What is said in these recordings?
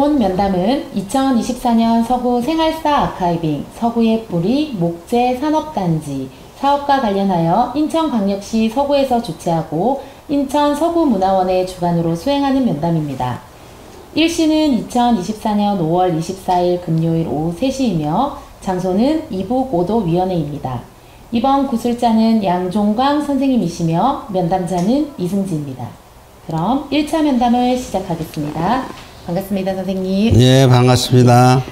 본 면담은 2024년 서구 생활사 아카이빙, 서구의 뿌리, 목재 산업단지 사업과 관련하여 인천광역시 서구에서 주최하고 인천 서구문화원의 주관으로 수행하는 면담입니다. 일시는 2024년 5월 24일 금요일 오후 3시이며 장소는 이북 5도 위원회입니다. 이번 구술자는 양종광 선생님이시며 면담자는 이승지입니다. 그럼 1차 면담을 시작하겠습니다. 반갑습니다, 선생님. 예, 반갑습니다.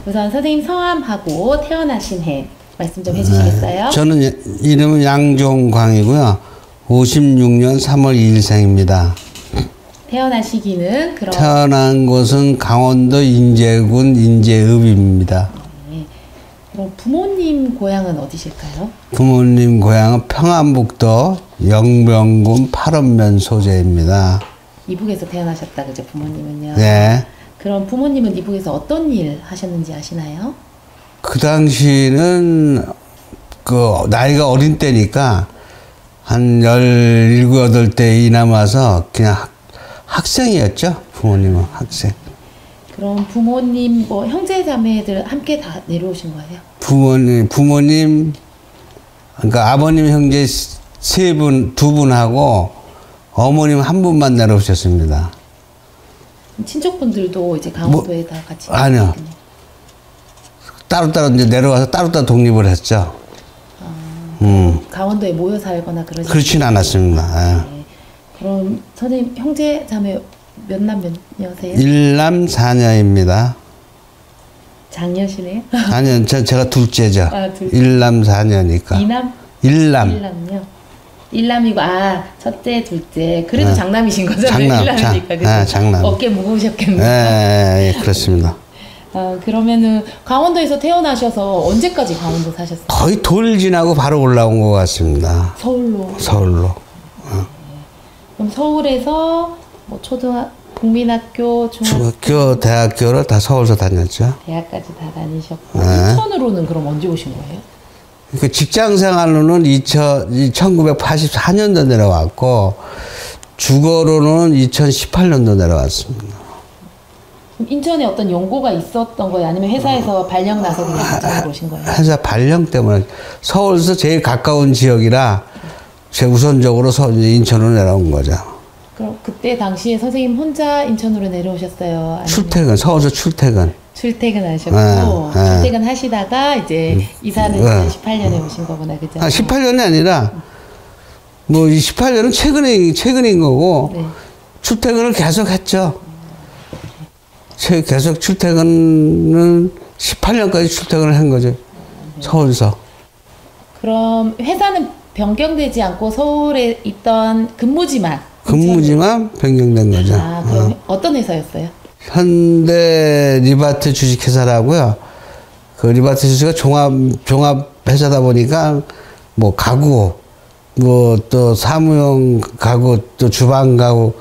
우선 선생님 성함하고 태어나신 해 말씀 좀 해주시겠어요? 저는 이름은 양종광이고요. 56년 3월 2일생입니다. 태어나시기는 그럼 태어난 곳은 강원도 인제군 인제읍입니다. 네. 그럼 부모님 고향은 어디실까요? 부모님 고향은 평안북도 영병군 팔원면 소재입니다. 이북에서 태어나셨다, 그죠? 부모님은요? 네. 그럼 부모님은 이북에서 어떤 일 하셨는지 아시나요? 그 당시는 나이가 어린 때니까 한 17, 18대 이남아서 그냥 학생이었죠. 부모님은 학생. 그럼 부모님 형제 자매들 함께 다 내려오신 거예요? 부모님 그러니까 아버님 형제 두 분하고 어머님 한 분만 내려오셨습니다. 친척분들도 이제 강원도에 다 같이 아니요. 따로따로 이제 내려와서 따로따로 독립을 했죠. 강원도에 모여 살거나 그렇진 않았습니다. 네. 그럼 선생님 형제 자매 몇 남 몇 여세요? 1남 4녀입니다. 장녀시네요? 아니요, 제가 둘째죠. 둘째. 1남 4녀니까. 2남? 1남. 1남요? 1남이고 첫째, 둘째. 그래도 네. 장남이신 거잖아요. 장남. 1남이니까. 네, 장남. 어깨 무거우셨겠네요. 네, 그렇습니다. 그러면은 강원도에서 태어나셔서 언제까지 강원도 사셨어요? 거의 돌 지나고 바로 올라온 것 같습니다. 서울로. 그럼 서울에서 국민학교, 중학교, 대학교를 다 서울서 다녔죠. 대학까지 다 다니셨고 네. 인천으로는 그럼 언제 오신 거예요? 그 직장 생활로는 1984년도 내려왔고 주거로는 2018년도 내려왔습니다. 인천에 어떤 연고가 있었던 거예요? 아니면 회사에서 발령 나서 그냥 인천으로 오신 거예요? 회사 발령 때문에 서울에서 제일 가까운 지역이라 제 우선적으로 인천으로 내려온 거죠. 그럼 그때 당시에 선생님 혼자 인천으로 내려오셨어요? 아니면 출퇴근, 서울에서 출퇴근. 출퇴근하셨고 출퇴근 하시다가 이제 이사는 2018년에 오신 거구나, 그죠? 18년이 아니라 18년은 최근인 거고 네. 출퇴근을 계속 했죠. 계속 출퇴근은 18년까지 출퇴근을 한 거죠. 서울서. 그럼 회사는 변경되지 않고 서울에 있던 근무지만 변경된 거죠. 그럼 어떤 회사였어요? 현대 리바트 주식회사라고요. 그 리바트 주식가 종합 회사다 보니까 가구, 또 사무용 가구, 또 주방 가구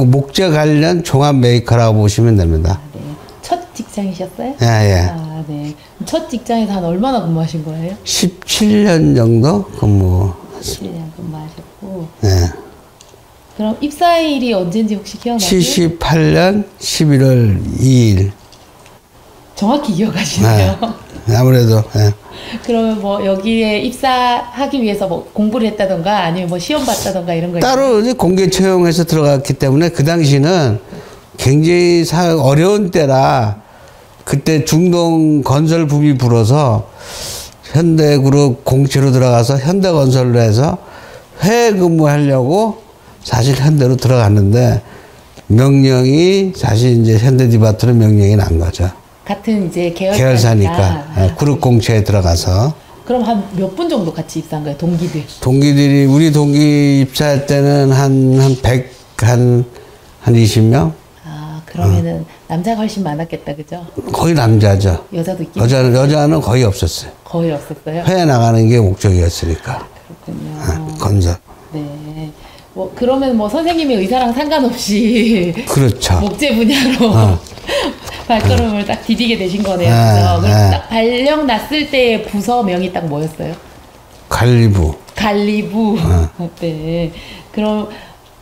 목재 관련 종합 메이커라고 보시면 됩니다. 네. 첫 직장이셨어요? 예. 네. 첫 직장에서 한 얼마나 근무하신 거예요? 17년 정도 17년 근무하셨고. 네. 그럼 입사일이 언제인지 혹시 기억나세요? 78년 11월 2일. 정확히 기억하시네요. 네. 아무래도. 네. 그러면 여기에 입사하기 위해서 공부를 했다던가 아니면 시험 봤다던가 이런 거 따로 이제 공개 채용해서 들어갔기 때문에 그 당시는 굉장히 어려운 때라 그때 중동 건설 붐이 불어서 현대그룹 공채로 들어가서 현대건설로 해서 해외 근무하려고 사실 현대로 들어갔는데 명령이 사실 이제 현대디바트로 명령이 난 거죠. 같은 이제 계열사니까 그룹 공채에 들어가서. 그럼 한 몇 분 정도 같이 입사한 거예요, 동기들? 동기들이 우리 동기 입사할 때는 한 20명? 그러면은 남자가 훨씬 많았겠다, 그죠? 거의 남자죠. 여자도 있긴 여자는 거의 없었어요. 거의 없었어요? 해외 나가는 게 목적이었으니까. 그렇군요. 건설. 네. 그러면 선생님의 의사랑 상관없이 그렇죠. 목재 분야로 발걸음을 딱 디디게 되신 거네요. 그죠? 그럼 딱 발령 났을 때의 부서명이 딱 뭐였어요? 관리부. 관리부. 네. 그럼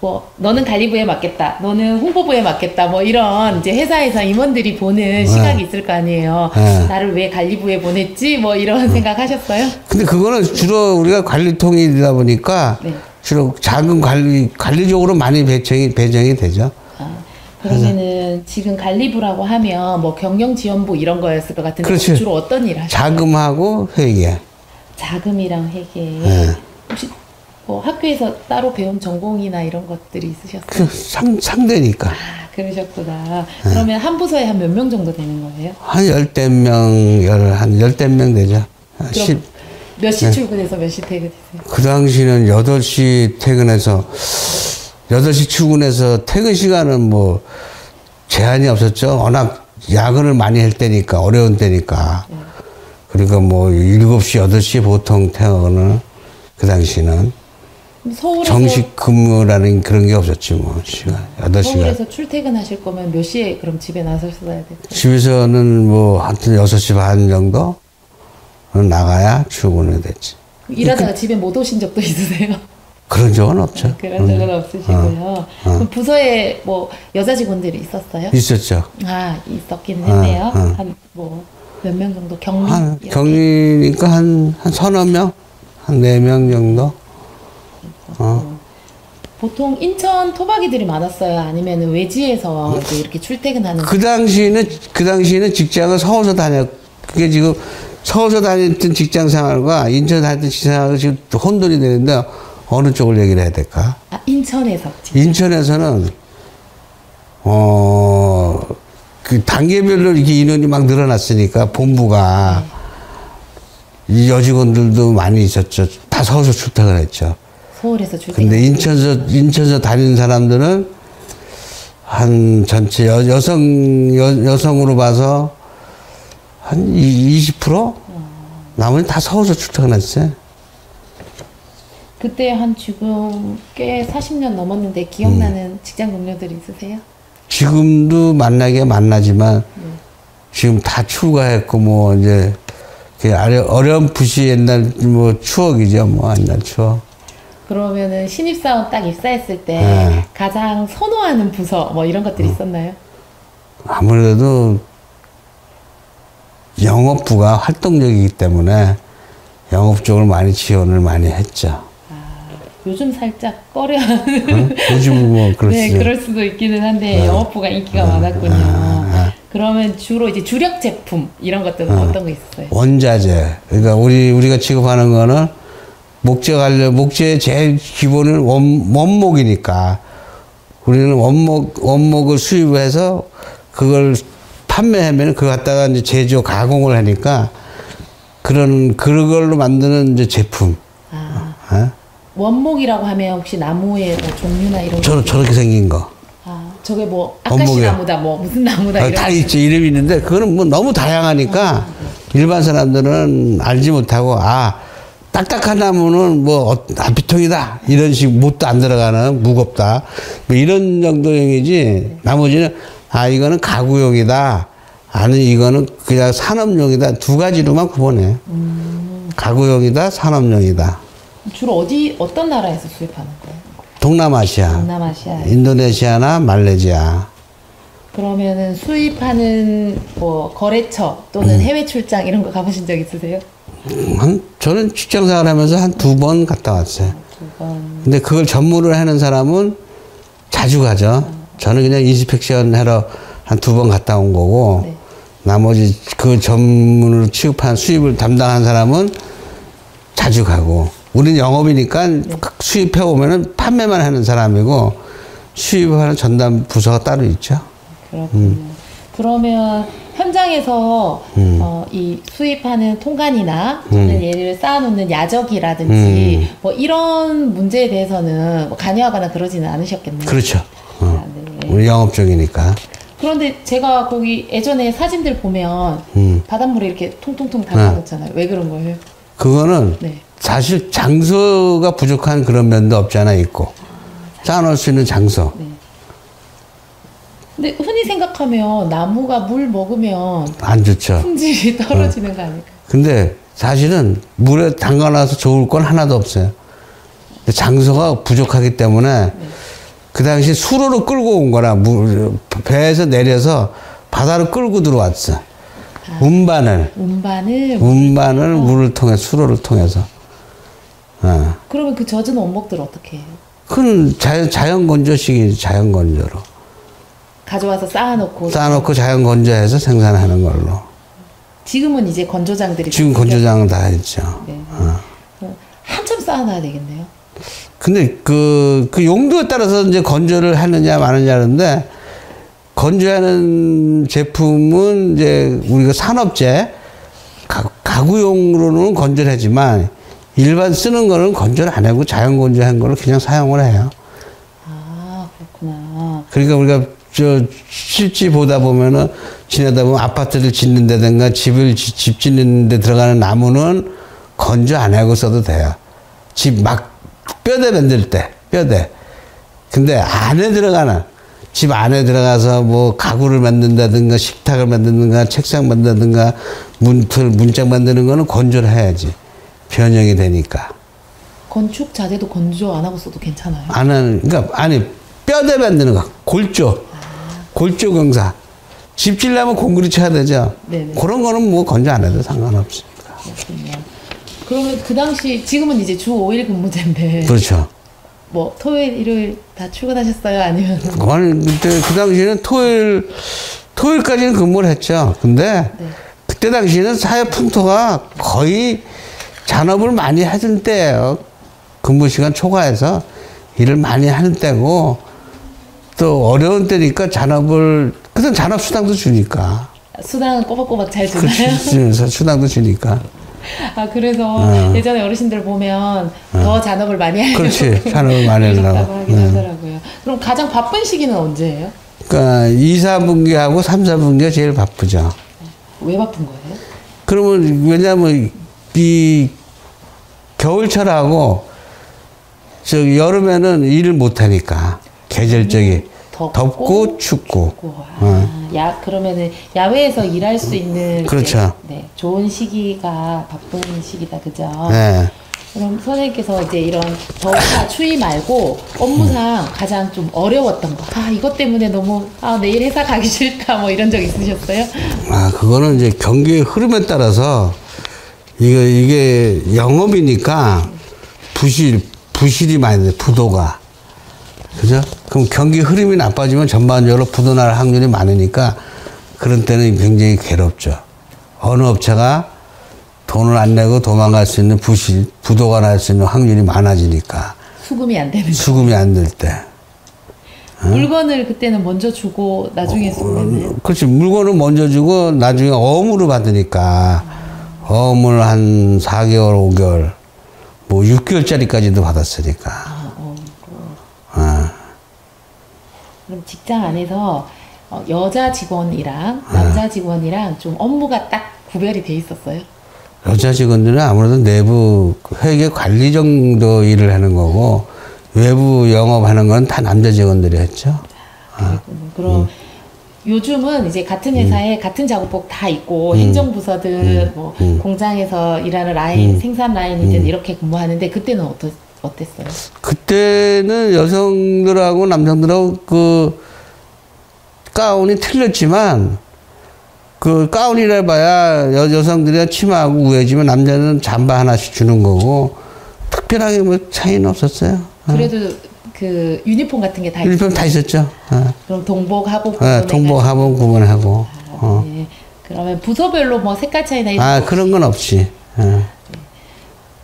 뭐 너는 관리부에 맡겠다, 너는 홍보부에 맡겠다, 뭐 이런 이제 회사에서 임원들이 보는 시각이 있을 거 아니에요. 나를 왜 관리부에 보냈지? 뭐 이런 생각하셨어요? 근데 그거는 주로 우리가 관리통이다 보니까 네. 주로 작은 관리적으로 많이 배정이 되죠. 그러면은 지금 관리부라고 하면 뭐 경영지원부 이런 거였을 것 같은데 그렇지. 주로 어떤 일을 하시나요? 자금하고 회계. 자금이랑 회계. 혹시 뭐 학교에서 따로 배운 전공이나 이런 것들이 있으셨어요? 상대니까. 그러셨구나. 그러면 한 부서에 한 몇 명 정도 되는 거예요? 한 열댓 명, 한 열댓 명 되죠. 그럼 몇 시 출근해서 몇 시 퇴근했어요? 그 당시는 8시 퇴근해서 8시 출근해서 퇴근 시간은 뭐 제한이 없었죠. 워낙 야근을 많이 할 때니까, 어려운 때니까. 그러니까 뭐 7시, 8시에 보통 퇴근을 그 당시는. 서울에서, 정식 근무라는 그런 게 없었지 뭐 시간 8시간. 서울에서 출퇴근하실 거면 몇 시에 그럼 집에 나서셔야 돼요? 집에서는 뭐 하여튼 6시 반 정도 나가야 출근이 됐지. 일하다가 집에 못 오신 적도 있으세요? 그런 적은 없죠. 그런 적은 없으시고요. 그럼 부서에 뭐 여자 직원들이 있었어요? 있었죠. 있었기는 했네요. 한 뭐 몇 명 정도 경리? 경리니까 한 서너 명? 한 4명 정도? 보통 인천 토박이들이 많았어요? 아니면 외지에서 이제 이렇게 출퇴근하는? 그 당시에는 직장을 서울서 그게 지금 서울서 다녔던 직장 생활과 인천 다녔던 직장 생활이 지금 혼돈이 되는데 어느 쪽을 얘기를 해야 될까? 인천에서. 진짜. 인천에서는, 그 단계별로 이렇게 인원이 막 늘어났으니까 본부가 이 여직원들도 많이 있었죠. 다 서울서 출퇴근을 했죠. 서울에서 출퇴근. 근데 인천서 다니는 사람들은 한 전체 여성으로 봐서 한 20%? 나머지 다 서울서 출퇴근했어요. 그때 한 지금 꽤 40년 넘었는데 기억나는 직장 동료들이 있으세요? 지금도 만나지만 지금 다 추가했고 뭐 이제 어렴풋이 옛날 뭐 추억이죠. 뭐 옛날 추억. 그러면은 신입사원 딱 입사했을 때 가장 선호하는 부서 뭐 이런 것들이 있었나요? 아무래도 영업부가 활동적이기 때문에 영업 쪽을 많이 지원을 많이 했죠. 요즘 살짝 꺼려하는. 요즘은 뭐 그렇지. 네, 그럴 수도 있기는 한데 영업부가 인기가 많았군요. 그러면 주로 이제 주력 제품 이런 것들은 어떤 거 있었어요? 원자재. 그러니까 우리가 취급하는 거는 목재의 제일 기본은 원목이니까 우리는 원목을 수입해서 그걸 판매하면 그거 갖다가 이제 제조 가공을 하니까 그걸로 만드는 이제 제품. 원목이라고 하면 혹시 나무의 뭐 종류나 이런 거? 저렇게 생긴 거. 저게 뭐 아카시 나무다 뭐 무슨 나무다 이런 다 있지 이름이 있는데 그거는 뭐 너무 다양하니까 일반 사람들은 알지 못하고 딱딱한 나무는 뭐 비통이다 이런 식 못도 안 들어가는 무겁다 뭐 이런 정도용이지 나머지는 이거는 가구용이다 아니 이거는 그냥 산업용이다 두 가지로만 구분해. 가구용이다 산업용이다. 주로 어떤 나라에서 수입하는 거예요? 동남아시아. 인도네시아나 말레이시아. 그러면은 수입하는 뭐 거래처 또는 해외 출장 이런 거 가보신 적 있으세요? 저는 직장 생활하면서 한 2번 갔다 왔어요. 2번. 근데 그걸 전문을 하는 사람은 자주 가죠. 저는 그냥 인스펙션 하러 한 2번 갔다 온 거고, 네. 나머지 그 전문을 취급한 수입을 담당한 사람은 자주 가고, 우리는 영업이니까 수입해 오면은 판매만 하는 사람이고, 수입하는 전담 부서가 따로 있죠. 그렇군요. 그러면 현장에서 이 수입하는 통간이나 또는 얘를 쌓아놓는 야적이라든지 뭐 이런 문제에 대해서는 뭐 관여하거나 그러지는 않으셨겠네요. 그렇죠. 네. 우리 영업 쪽이니까. 그런데 제가 거기 예전에 사진들 보면 바닷물에 이렇게 통통통 담아놓잖아요. 왜 그런 거예요? 그거는 네. 사실 장소가 부족한 그런 면도 없지 않아 있고 쌓아놓을 수 있는 장소. 네. 근데 흔히 생각하면 나무가 물 먹으면 안 좋죠. 품질이 떨어지는 거 아닐까요? 근데 사실은 물에 담가놔서 좋을 건 하나도 없어요. 장소가 부족하기 때문에 그 당시 수로로 끌고 온 거라, 배에서 내려서 바다로 끌고 들어왔어. 운반을 물을 통해, 수로를 통해서. 그러면 그 젖은 원목들 어떻게 해요? 그건 자연 건조식이지, 자연 건조로. 가져와서 쌓아놓고 자연 건조해서 생산하는 걸로. 지금은 이제 건조장들이 지금 건조장은 다 했죠. 네. 한참 쌓아놔야 되겠네요. 근데 그 용도에 따라서 이제 건조를 하느냐 마느냐인데, 건조하는 제품은 이제 우리가 산업재, 가구용으로는 건조를 하지만, 일반 쓰는 거는 건조를 안 하고 자연 건조한 거를 그냥 사용을 해요. 아, 그렇구나. 그러니까 우리가 실지 보다 보면은, 지내다 보면 아파트를 짓는다든가 집 짓는 데 들어가는 나무는 건조 안 하고 써도 돼요. 집 막 뼈대 만들 때, 뼈대. 근데 안에 들어가는, 집 안에 들어가서 뭐 가구를 만든다든가 식탁을 만든다든가 책상 만든다든가 문짝 만드는 거는 건조를 해야지. 변형이 되니까. 건축 자재도 건조 안 하고 써도 괜찮아요? 안 하는, 그러니까 아니 뼈대 만드는 거, 골조. 골조 공사. 집 지려면 콘크리트 해야 되죠. 네네. 그런 거는 뭐 건조 안 해도 상관없습니다. 그렇군요. 그러면 그 당시, 지금은 이제 주 5일 근무제인데. 그렇죠. 뭐 토요일, 일요일 다 출근하셨어요? 아니면? 아니, 그때 그 당시에는 토요일까지는 근무를 했죠. 근데 네. 그때 당시에는 사회 풍토가 거의 잔업을 많이 하던 때예요. 근무 시간 초과해서 일을 많이 하는 때고, 또 어려운 때니까 그때 잔업 수당도 주니까. 수당은 꼬박꼬박 잘 주나요? 그래서 수당도 주니까. 아, 그래서 예전에 어르신들 보면 더 잔업을 많이 하려고. 그렇지. 잔업을 많이 하려고. 하긴 하더라고요. 그럼 가장 바쁜 시기는 언제예요? 그러니까 2, 4분기하고 3, 4분기가 제일 바쁘죠. 왜 바쁜 거예요? 그러면 왜냐면 이 겨울철하고 여름에는 일을 못 하니까, 계절적이 덥고 춥고. 그러면은 야외에서 일할 수 있는. 그렇죠. 네, 좋은 시기가 바쁜 시기다, 그죠? 네. 그럼 선생님께서 이제 이런 더위나 추위 말고 업무상 가장 좀 어려웠던 거, 이것 때문에 너무 내일 회사 가기 싫다, 뭐 이런 적 있으셨어요? 그거는 이제 경기의 흐름에 따라서 이게 영업이니까 부실이 많이 돼, 부도가. 그죠? 그럼 경기 흐름이 나빠지면 전반적으로 부도 날 확률이 많으니까 그런 때는 굉장히 괴롭죠. 어느 업체가 돈을 안 내고 도망갈 수 있는 부도가 날 수 있는 확률이 많아지니까. 수금이 안 되는. 수금이 안 될 때. 물건을 그때는 먼저 주고 나중에 쓰면. 그렇지. 물건을 먼저 주고 나중에 어음으로 받으니까. 어음을 한 4개월, 5개월, 뭐 6개월짜리까지도 받았으니까. 그럼 직장 안에서 여자 직원이랑 남자 직원이랑 좀 업무가 딱 구별이 돼 있었어요? 여자 직원들은 아무래도 내부 회계 관리 정도 일을 하는 거고, 외부 영업하는 건 다 남자 직원들이 했죠. 그럼 요즘은 이제 같은 회사에 같은 작업복 다 입고 행정부서든 뭐 공장에서 일하는 라인, 생산 라인이든 이렇게 근무하는데, 그때는 어땠어요? 그때는 여성들하고 남성들하고 그 가운이 틀렸지만, 그 가운이라 봐야 여성들이 치마하고 우회지면 남자는 잠바 하나씩 주는 거고, 특별하게 뭐 차이는 없었어요. 그래도 그 유니폼 같은 게 다 유니폼 다 있었죠. 그럼 동복하고 동복하고 구분하고. 네. 그러면 부서별로 뭐 색깔 차이나 이런 그런 건 없지.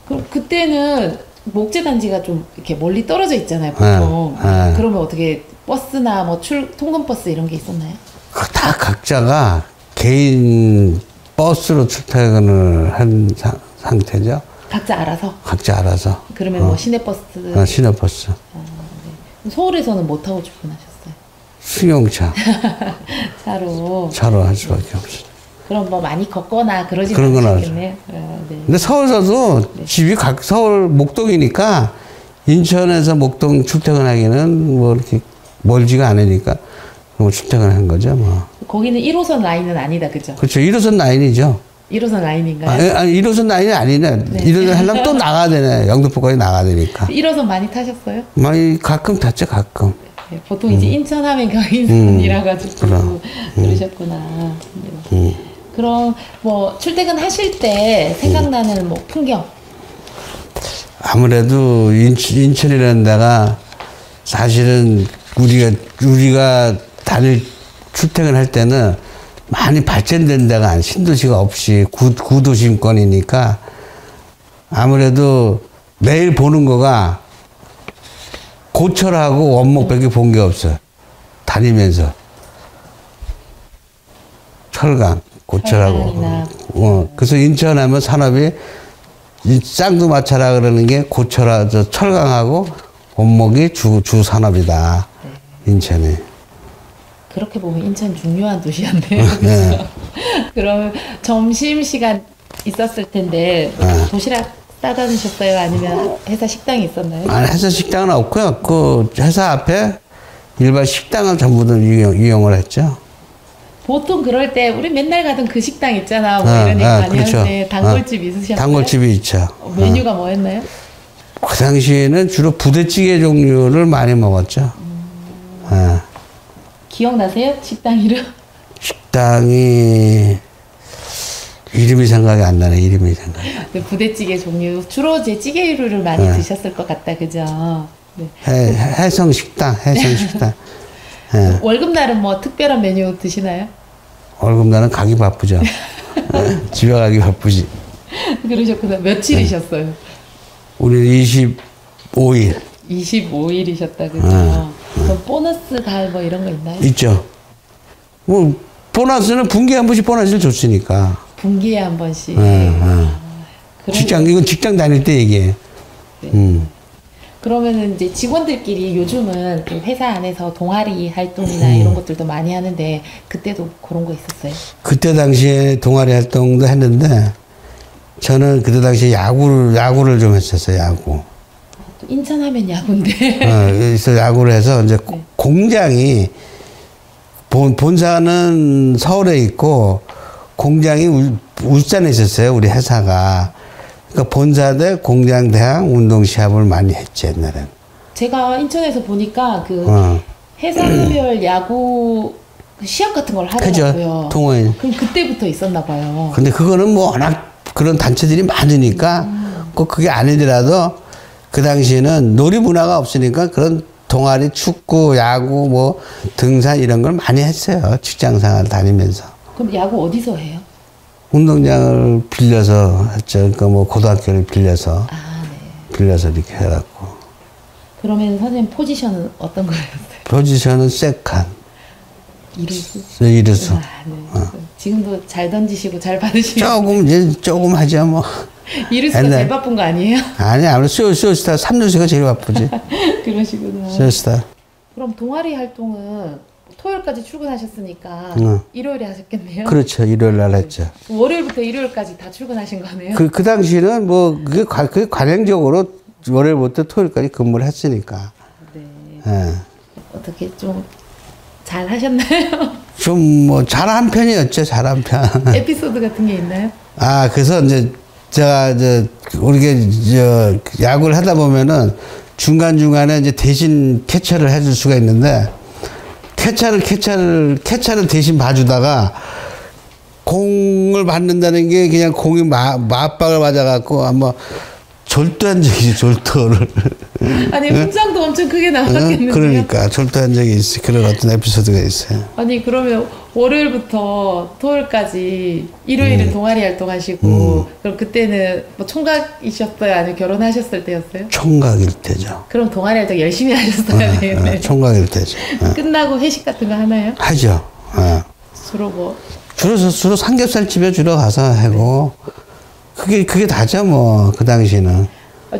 그럼 그때는 목재단지가 좀 이렇게 멀리 떨어져 있잖아요, 보통. 그러면 어떻게 버스나 뭐 통근버스 이런 게 있었나요? 다 각자가 개인 버스로 출퇴근을 한 상태죠. 각자 알아서? 각자 알아서. 그러면 뭐 시내버스? 시내버스. 네. 서울에서는 뭐 타고 출근하셨어요? 승용차. 차로 할 수밖에 없어요. 그럼 뭐 많이 걷거나 그러진 그런 건 않으셨겠네요. 네. 근데 서울서도 집이 서울 목동이니까 인천에서 목동 출퇴근하기는 뭐 이렇게 멀지가 않으니까 뭐 출퇴근한 거죠, 뭐. 거기는 1호선 라인은 아니다, 그죠? 그렇죠. 1호선 라인이죠. 1호선 라인인가요? 아니 1호선 라인이 아니네. 네. 1호선 하려면 또 나가야 되네. 영등포까지 나가야 되니까. 1호선 많이 타셨어요? 많이 가끔 탔죠, 가끔. 네, 보통 이제 인천하면 경인선이라 가지고 그러셨구나. 그럼 뭐 출퇴근 하실 때 생각나는 뭐 풍경? 아무래도 인천이라는 데가 사실은 우리가 출퇴근할 때는 많이 발전된 데가 아니, 신도시가 없이 구도심권이니까 아무래도 매일 보는 거가 고철하고 원목밖에 본 게 없어요. 다니면서. 철강, 고철하고. 그래서 인천 하면 산업이 쌍두마차라 그러는 게 철강하고 원목이 주 산업이다. 인천이. 그렇게 보면 인천 중요한 도시였네요. 네. 그러면 점심시간 있었을 텐데 도시락 싸다 드셨어요? 아니면 회사 식당이 있었나요? 아니, 회사 식당은 없고요. 그 회사 앞에 일반 식당을 전부 다 이용을 했죠. 보통 그럴 때 우리 맨날 가던 그 식당 있잖아. 뭐 이런 얘기 많이 그렇죠. 하는데 단골집 있으셨어요? 단골집이 있죠. 메뉴가 뭐였나요? 그 당시에는 주로 부대찌개 종류를 많이 먹었죠. 기억나세요? 식당 이름? 식당이 이름이 생각이 안 나네. 이름이 생각이. 그 부대찌개 종류 주로 제 찌개류를 많이 드셨을 것 같다, 그죠? 네. 해성식당. 월급날은 뭐 특별한 메뉴 드시나요? 월급날은 가기 바쁘죠. 집에 가기 바쁘지. 그러셨구나. 며칠이셨어요? 우리 25일. 25일이셨다, 그죠? 그럼 보너스 달 뭐 이런 거 있나요? 있죠. 뭐 보너스는 분기에 한 번씩 보너스를 줬으니까. 분기에 한 번씩. 이건 직장 다닐 때 얘기해. 네. 그러면은 이제 직원들끼리 요즘은 그 회사 안에서 동아리 활동이나 이런 것들도 많이 하는데 그때도 그런 거 있었어요? 그때 당시에 동아리 활동도 했는데 저는 그때 당시에 야구를 좀 했었어요. 야구. 또 인천 하면 야구인데. 그래서 야구를 해서 이제 네. 공장이 본사는 서울에 있고 공장이 울산에 있었어요. 우리 회사가. 그러니까 본사 대 공장 대항 운동 시합을 많이 했지 옛날엔. 제가 인천에서 보니까 그 회사별 야구 시합 같은 걸 하더라고요. 동호인. 그럼 그때부터 있었나 봐요. 근데 그거는 뭐 워낙 그런 단체들이 많으니까 꼭 그게 아니더라도 그 당시에는 놀이 문화가 없으니까 그런 동아리 축구, 야구, 뭐 등산 이런 걸 많이 했어요. 직장생활 다니면서. 그럼 야구 어디서 해요? 운동장을 빌려서 했죠. 그러니까 뭐 고등학교를 빌려서 빌려서 이렇게 해갖고. 그러면 선생님 포지션은 어떤 거였어요? 포지션은 세칸. 이루수. 아, 네. 지금도 잘 던지시고 잘 받으시고. 조금 하죠 뭐. 이루수가 제일 바쁜 거 아니에요? 아니 아무래도 쇼스타 3루수가 제일 바쁘지. 그러시구나. 쇼스타. 그럼 동아리 활동은 토요일까지 출근하셨으니까 일요일에 하셨겠네요. 그렇죠. 일요일 날 했죠. 월요일부터 일요일까지 다 출근하신 거네요. 그 당시는 뭐 그게 관행적으로 월요일부터 토요일까지 근무를 했으니까. 네. 예. 어떻게 좀 잘 하셨나요? 좀 뭐 잘한 편이었죠. 잘한 편. 에피소드 같은 게 있나요? 그래서 이제 제가 우리가 야구를 하다 보면은 중간중간에 이제 대신 캐처를 해줄 수가 있는데 캐처를 대신 봐주다가 공을 받는다는 게 그냥 공이 맞박을 맞아갖고 한번 졸도한 적이 있어요. 졸도를. 아니 훈장도 엄청 크게 나왔겠는데요. 그러니까 졸도한 적이 있어요. 그런 어떤 에피소드가 있어요. 아니 그러면 월요일부터 토요일까지 일요일은 동아리 활동하시고 그럼 그때는 뭐 총각이셨어요? 아니면 결혼하셨을 때였어요? 총각일 때죠. 그럼 동아리 활동 열심히 하셨어야 되겠네요. 총각일 때죠. 끝나고 회식 같은 거 하나요? 하죠. 주로 뭐? 주로 삼겹살집에 주로 가서 하고 그게 다죠 뭐 그 당시는.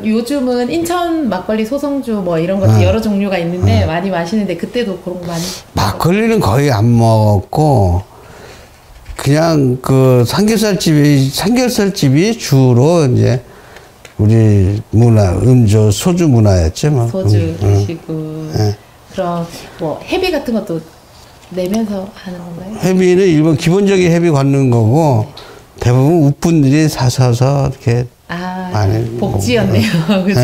요즘은 인천 막걸리 소성주 뭐 이런 것도 여러 종류가 있는데 많이 마시는데 그때도 그런 거 많이. 막걸리는 거의 안 먹었고 그냥 그 삼겹살집이 주로 이제 우리 문화 음주 소주 문화였죠 뭐. 소주 드시고. 그럼 뭐 회비 같은 것도 내면서 하는 건가요? 회비는 일본 기본적인 회비 걷는 거고 대부분 웃분들이 사서서 이렇게 많이 복지였네요. 그죠?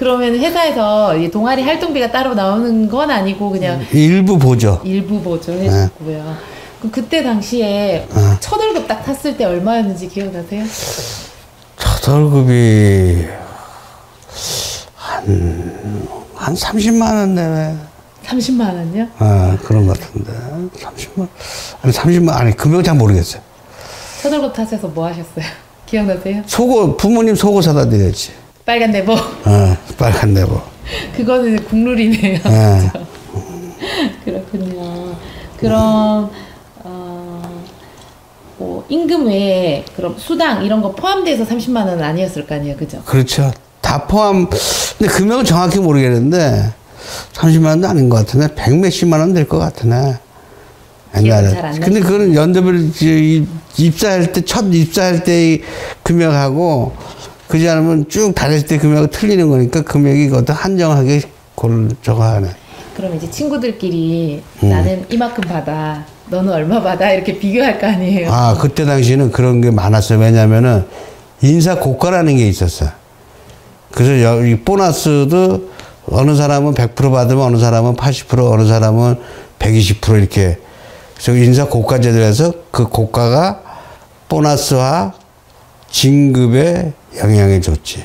그러면 회사에서 이 동아리 활동비가 따로 나오는 건 아니고 그냥 일부 보죠. 일부 보조해주고요. 그럼 그때 당시에 첫 월급 딱 탔을 때 얼마였는지 기억나세요? 첫 월급이 한 30만 원 내외. 30만 원요? 그런 것 같은데. 30만, 아니, 금액 잘 모르겠어요. 첫 월급 탔어서 뭐 하셨어요? 기억나세요? 부모님 속옷 사다 드렸지. 빨간 네버? 빨간 네버. 그거는 국룰이네요. 그렇군요. 그럼, 뭐, 임금 외에, 그럼 수당 이런 거 포함돼서 30만 원은 아니었을 거 아니에요, 그죠? 그렇죠. 다 포함, 근데 금액은 정확히 모르겠는데, 30만 원도 아닌 것 같으네. 100몇십만 원 될 것 같으네. 옛날에. 근데 그거는 연도별 입사할 때, 첫 입사할 때의 금액하고, 그지 않으면 쭉 다녔을 때 금액이 틀리는 거니까 금액이 그것도 한정하게 저거 하네. 그럼 이제 친구들끼리 나는 이만큼 받아, 너는 얼마 받아, 이렇게 비교할 거 아니에요? 그때 당시에는 그런 게 많았어요. 왜냐면은 인사 고가라는 게 있었어요. 그래서 이 보너스도 어느 사람은 100% 받으면 어느 사람은 80%, 어느 사람은 120% 이렇게. 그래서 인사 고가 제도에서 그 고가가 보너스와 진급에 영향을 줬지.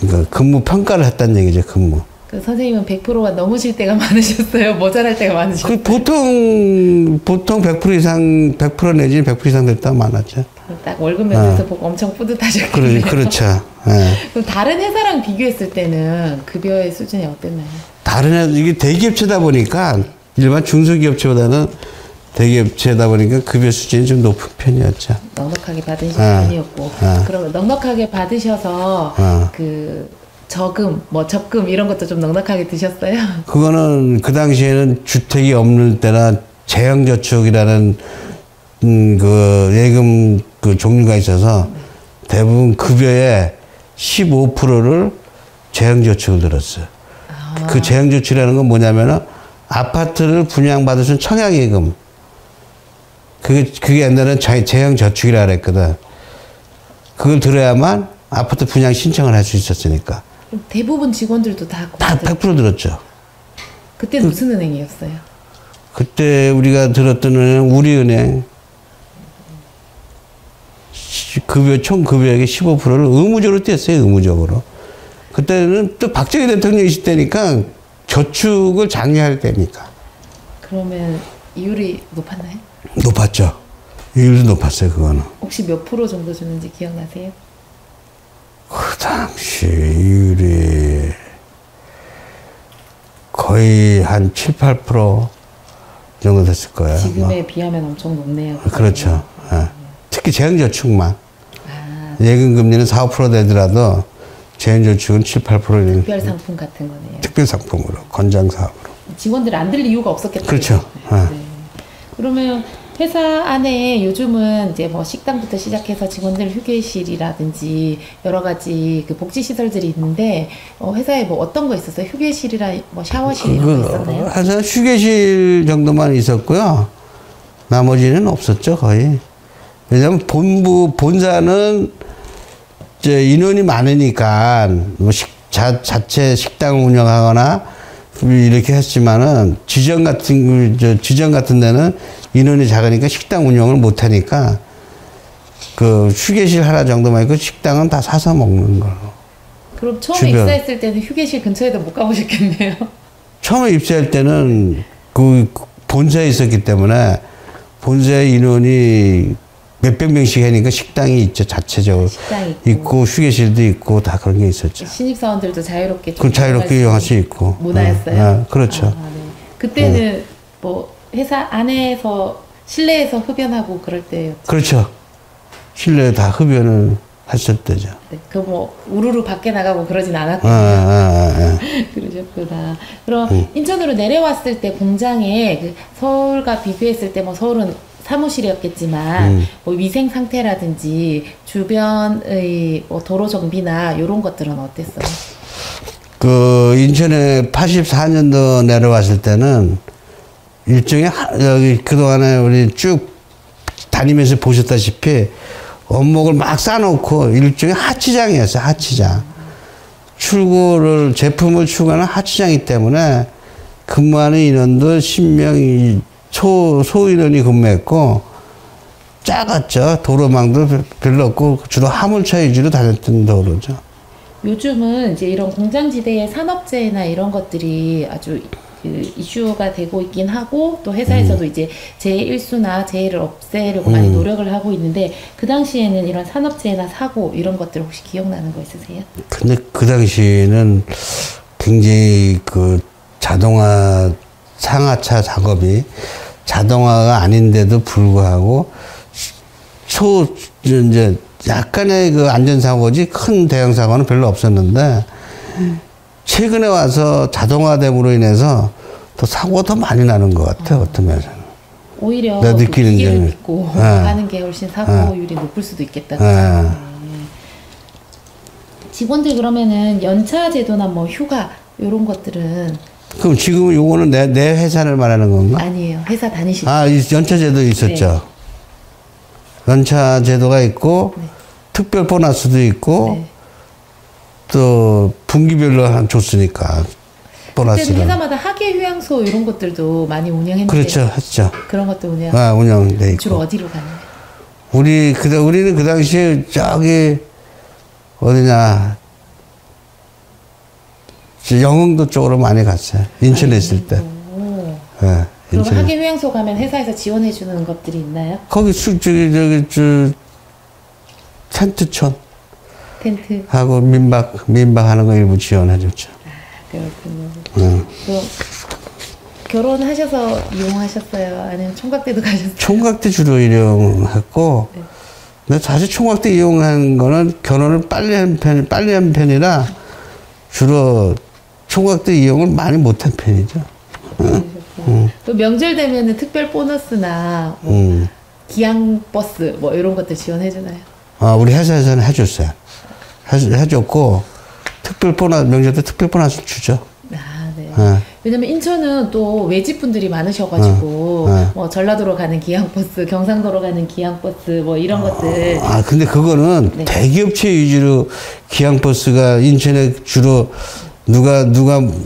그러니까 근무 평가를 했다는 얘기죠, 근무. 그 선생님은 100%가 넘으실 때가 많으셨어요? 모자랄 때가 많으셨어요? 보통 100% 이상, 100% 내지 100% 이상 될 때가 많았죠. 딱 월급 면에서 보고 엄청 뿌듯하셨겠네요. 그렇죠. 네. 그럼 다른 회사랑 비교했을 때는 급여의 수준이 어땠나요? 다른 회사, 이게 대기업체다 보니까 일반 중소기업체보다는 대기업체다 보니까 급여 수준이 좀 높은 편이었죠. 넉넉하게 받으시는 편이었고. 그러면 넉넉하게 받으셔서 그 저금, 뭐 적금 이런 것도 좀 넉넉하게 드셨어요? 그거는 그 당시에는 주택이 없는 때나 재형저축이라는 그 예금 그 종류가 있어서 대부분 급여의 15%를 재형저축을 들었어요. 그 재형저축이라는 건 뭐냐면은 아파트를 분양받으신 청약예금. 그게 옛날에는 재형저축이라 그랬거든. 그걸 들어야만 아파트 분양 신청을 할 수 있었으니까. 대부분 직원들도 다 100% 들었죠. 그때 무슨 은행이었어요? 그때 우리가 들었던 은행은 우리은행. 총 급여액의 15%를 의무적으로 뗐어요, 의무적으로. 그때는 또 박정희 대통령이 있을 때니까 저축을 장려할 때니까. 그러면 이율이 높았나요? 높았죠. 이율도 높았어요, 그거는. 혹시 몇 프로 정도 주는지 기억나세요? 그 당시 이율이 거의 한 7, 8% 정도 됐을 거예요. 지금에 비하면 엄청 높네요. 그렇죠. 네. 특히 재형저축만. 예금금리는 4, 5% 되더라도 재형저축은 7, 8%. 특별 상품 같은 거네요. 특별 상품으로, 권장 사업으로. 직원들 안 들 이유가 없었겠죠. 그렇죠. 네. 그러면 회사 안에 요즘은 이제 뭐 식당부터 시작해서 직원들 휴게실이라든지 여러 가지 그 복지 시설들이 있는데 회사에 뭐 어떤 거 있었어요? 휴게실이라 뭐 샤워실 이런 거 있었나요? 회사 휴게실 정도만 있었고요. 나머지는 없었죠, 거의. 왜냐면 본사는 이제 인원이 많으니까 뭐 자체 식당을 운영하거나 이렇게 했지만은 지점 같은 데는 인원이 작으니까 식당 운영을 못 하니까 그 휴게실 하나 정도만 있고 식당은 다 사서 먹는 걸로. 그럼 처음에 입사했을 때는 휴게실 근처에도 못 가보셨겠네요. 처음에 입사할 때는 그 본사에 있었기 때문에 본사의 인원이 몇백 명씩 하니까 식당이 있죠, 자체적으로. 식당이 있고 휴게실도 있고 다 그런 게 있었죠. 신입사원들도 자유롭게 자유롭게 이용할 수 있고. 문화였어요? 그렇죠. 네. 그때는 뭐 회사 안에서 실내에서 흡연하고 그럴 때였죠. 그렇죠. 실내에 다 흡연을 했을 때죠. 네, 그 뭐 우르르 밖에 나가고 그러진 않았거든요. 그러셨구나. 그럼 인천으로 내려왔을 때 공장에 그 서울과 비교했을 때 뭐 서울은 사무실이었겠지만 뭐 위생 상태라든지 주변의 뭐 도로 정비나 이런 것들은 어땠어요? 그 인천에 84년도 내려왔을 때는 일종의 여기 그동안에 우리 쭉 다니면서 보셨다시피 원목을 막 쌓아놓고 일종의 하치장이었어요. 하치장. 제품을 출고하는 하치장이기 때문에 근무하는 인원도 10명이 소인원이 근무했고, 작았죠. 도로망도 별로 없고, 주로 화물차 위주로 다녔던 도로죠. 요즘은 이제 이런 공장지대의 산업재해나 이런 것들이 아주 이슈가 되고 있긴 하고, 또 회사에서도 이제 재해 일수나 재해를 없애려고 많이 노력을 하고 있는데, 그 당시에는 이런 산업재해나 사고 이런 것들 혹시 기억나는 거 있으세요? 근데 그 당시에는 굉장히 그 자동화 상하차 작업이 자동화가 아닌데도 불구하고 이제 약간의 그 안전사고지 큰 대형 사고는 별로 없었는데 최근에 와서 자동화됨으로 인해서 또 사고가 더 많이 나는 것 같아요. 어떤 면에서는. 오히려 내가 느끼는 기계를 점이. 믿고 하는 게 훨씬 사고율이 높을 수도 있겠다. 네. 직원들 그러면은 연차 제도나 뭐 휴가 이런 것들은 그럼 지금 요거는 내 회사를 말하는 건가? 아니에요. 회사 다니실 때. 연차제도 있었죠. 연차제도가 있고, 네. 특별 보너스도 있고, 네. 또 분기별로 줬으니까, 그때는 보너스를. 회사마다 학예 휴양소 이런 것들도 많이 운영했는데 그렇죠, 했죠. 그런 것도 운영돼 있고. 주로 어디로 가나요? 우리는 그 당시에 저기, 어디냐, 영흥도 쪽으로 많이 갔어요. 인천에 있을 때. 예, 그럼 인천에. 학예 휴양소 가면 회사에서 지원해 주는 것들이 있나요? 거기 텐트촌. 텐트. 하고 민박하는 거 일부 지원해줬죠. 그렇군요. 응. 그럼 결혼하셔서 이용하셨어요? 아니면 총각대도 가셨어요? 총각 때 주로 이용했고, 네. 근데 사실 총각 때 이용한 거는 결혼을 빨리 한 편이라 주로 총각 때 이용을 많이 못한 편이죠. 또 명절 되면은 특별 보너스나 뭐 기양 버스 뭐 이런 것들 지원해 주나요? 우리 회사에서는 해줬어요. 해줬고, 명절 때 특별 보너스 주죠. 아, 네. 네. 왜냐면 인천은 또 외집 분들이 많으셔가지고 뭐 전라도로 가는 기양 버스, 경상도로 가는 기양 버스 뭐 이런 것들. 근데 그거는 네. 대기업체 위주로 기양버스가 인천에 주로 누가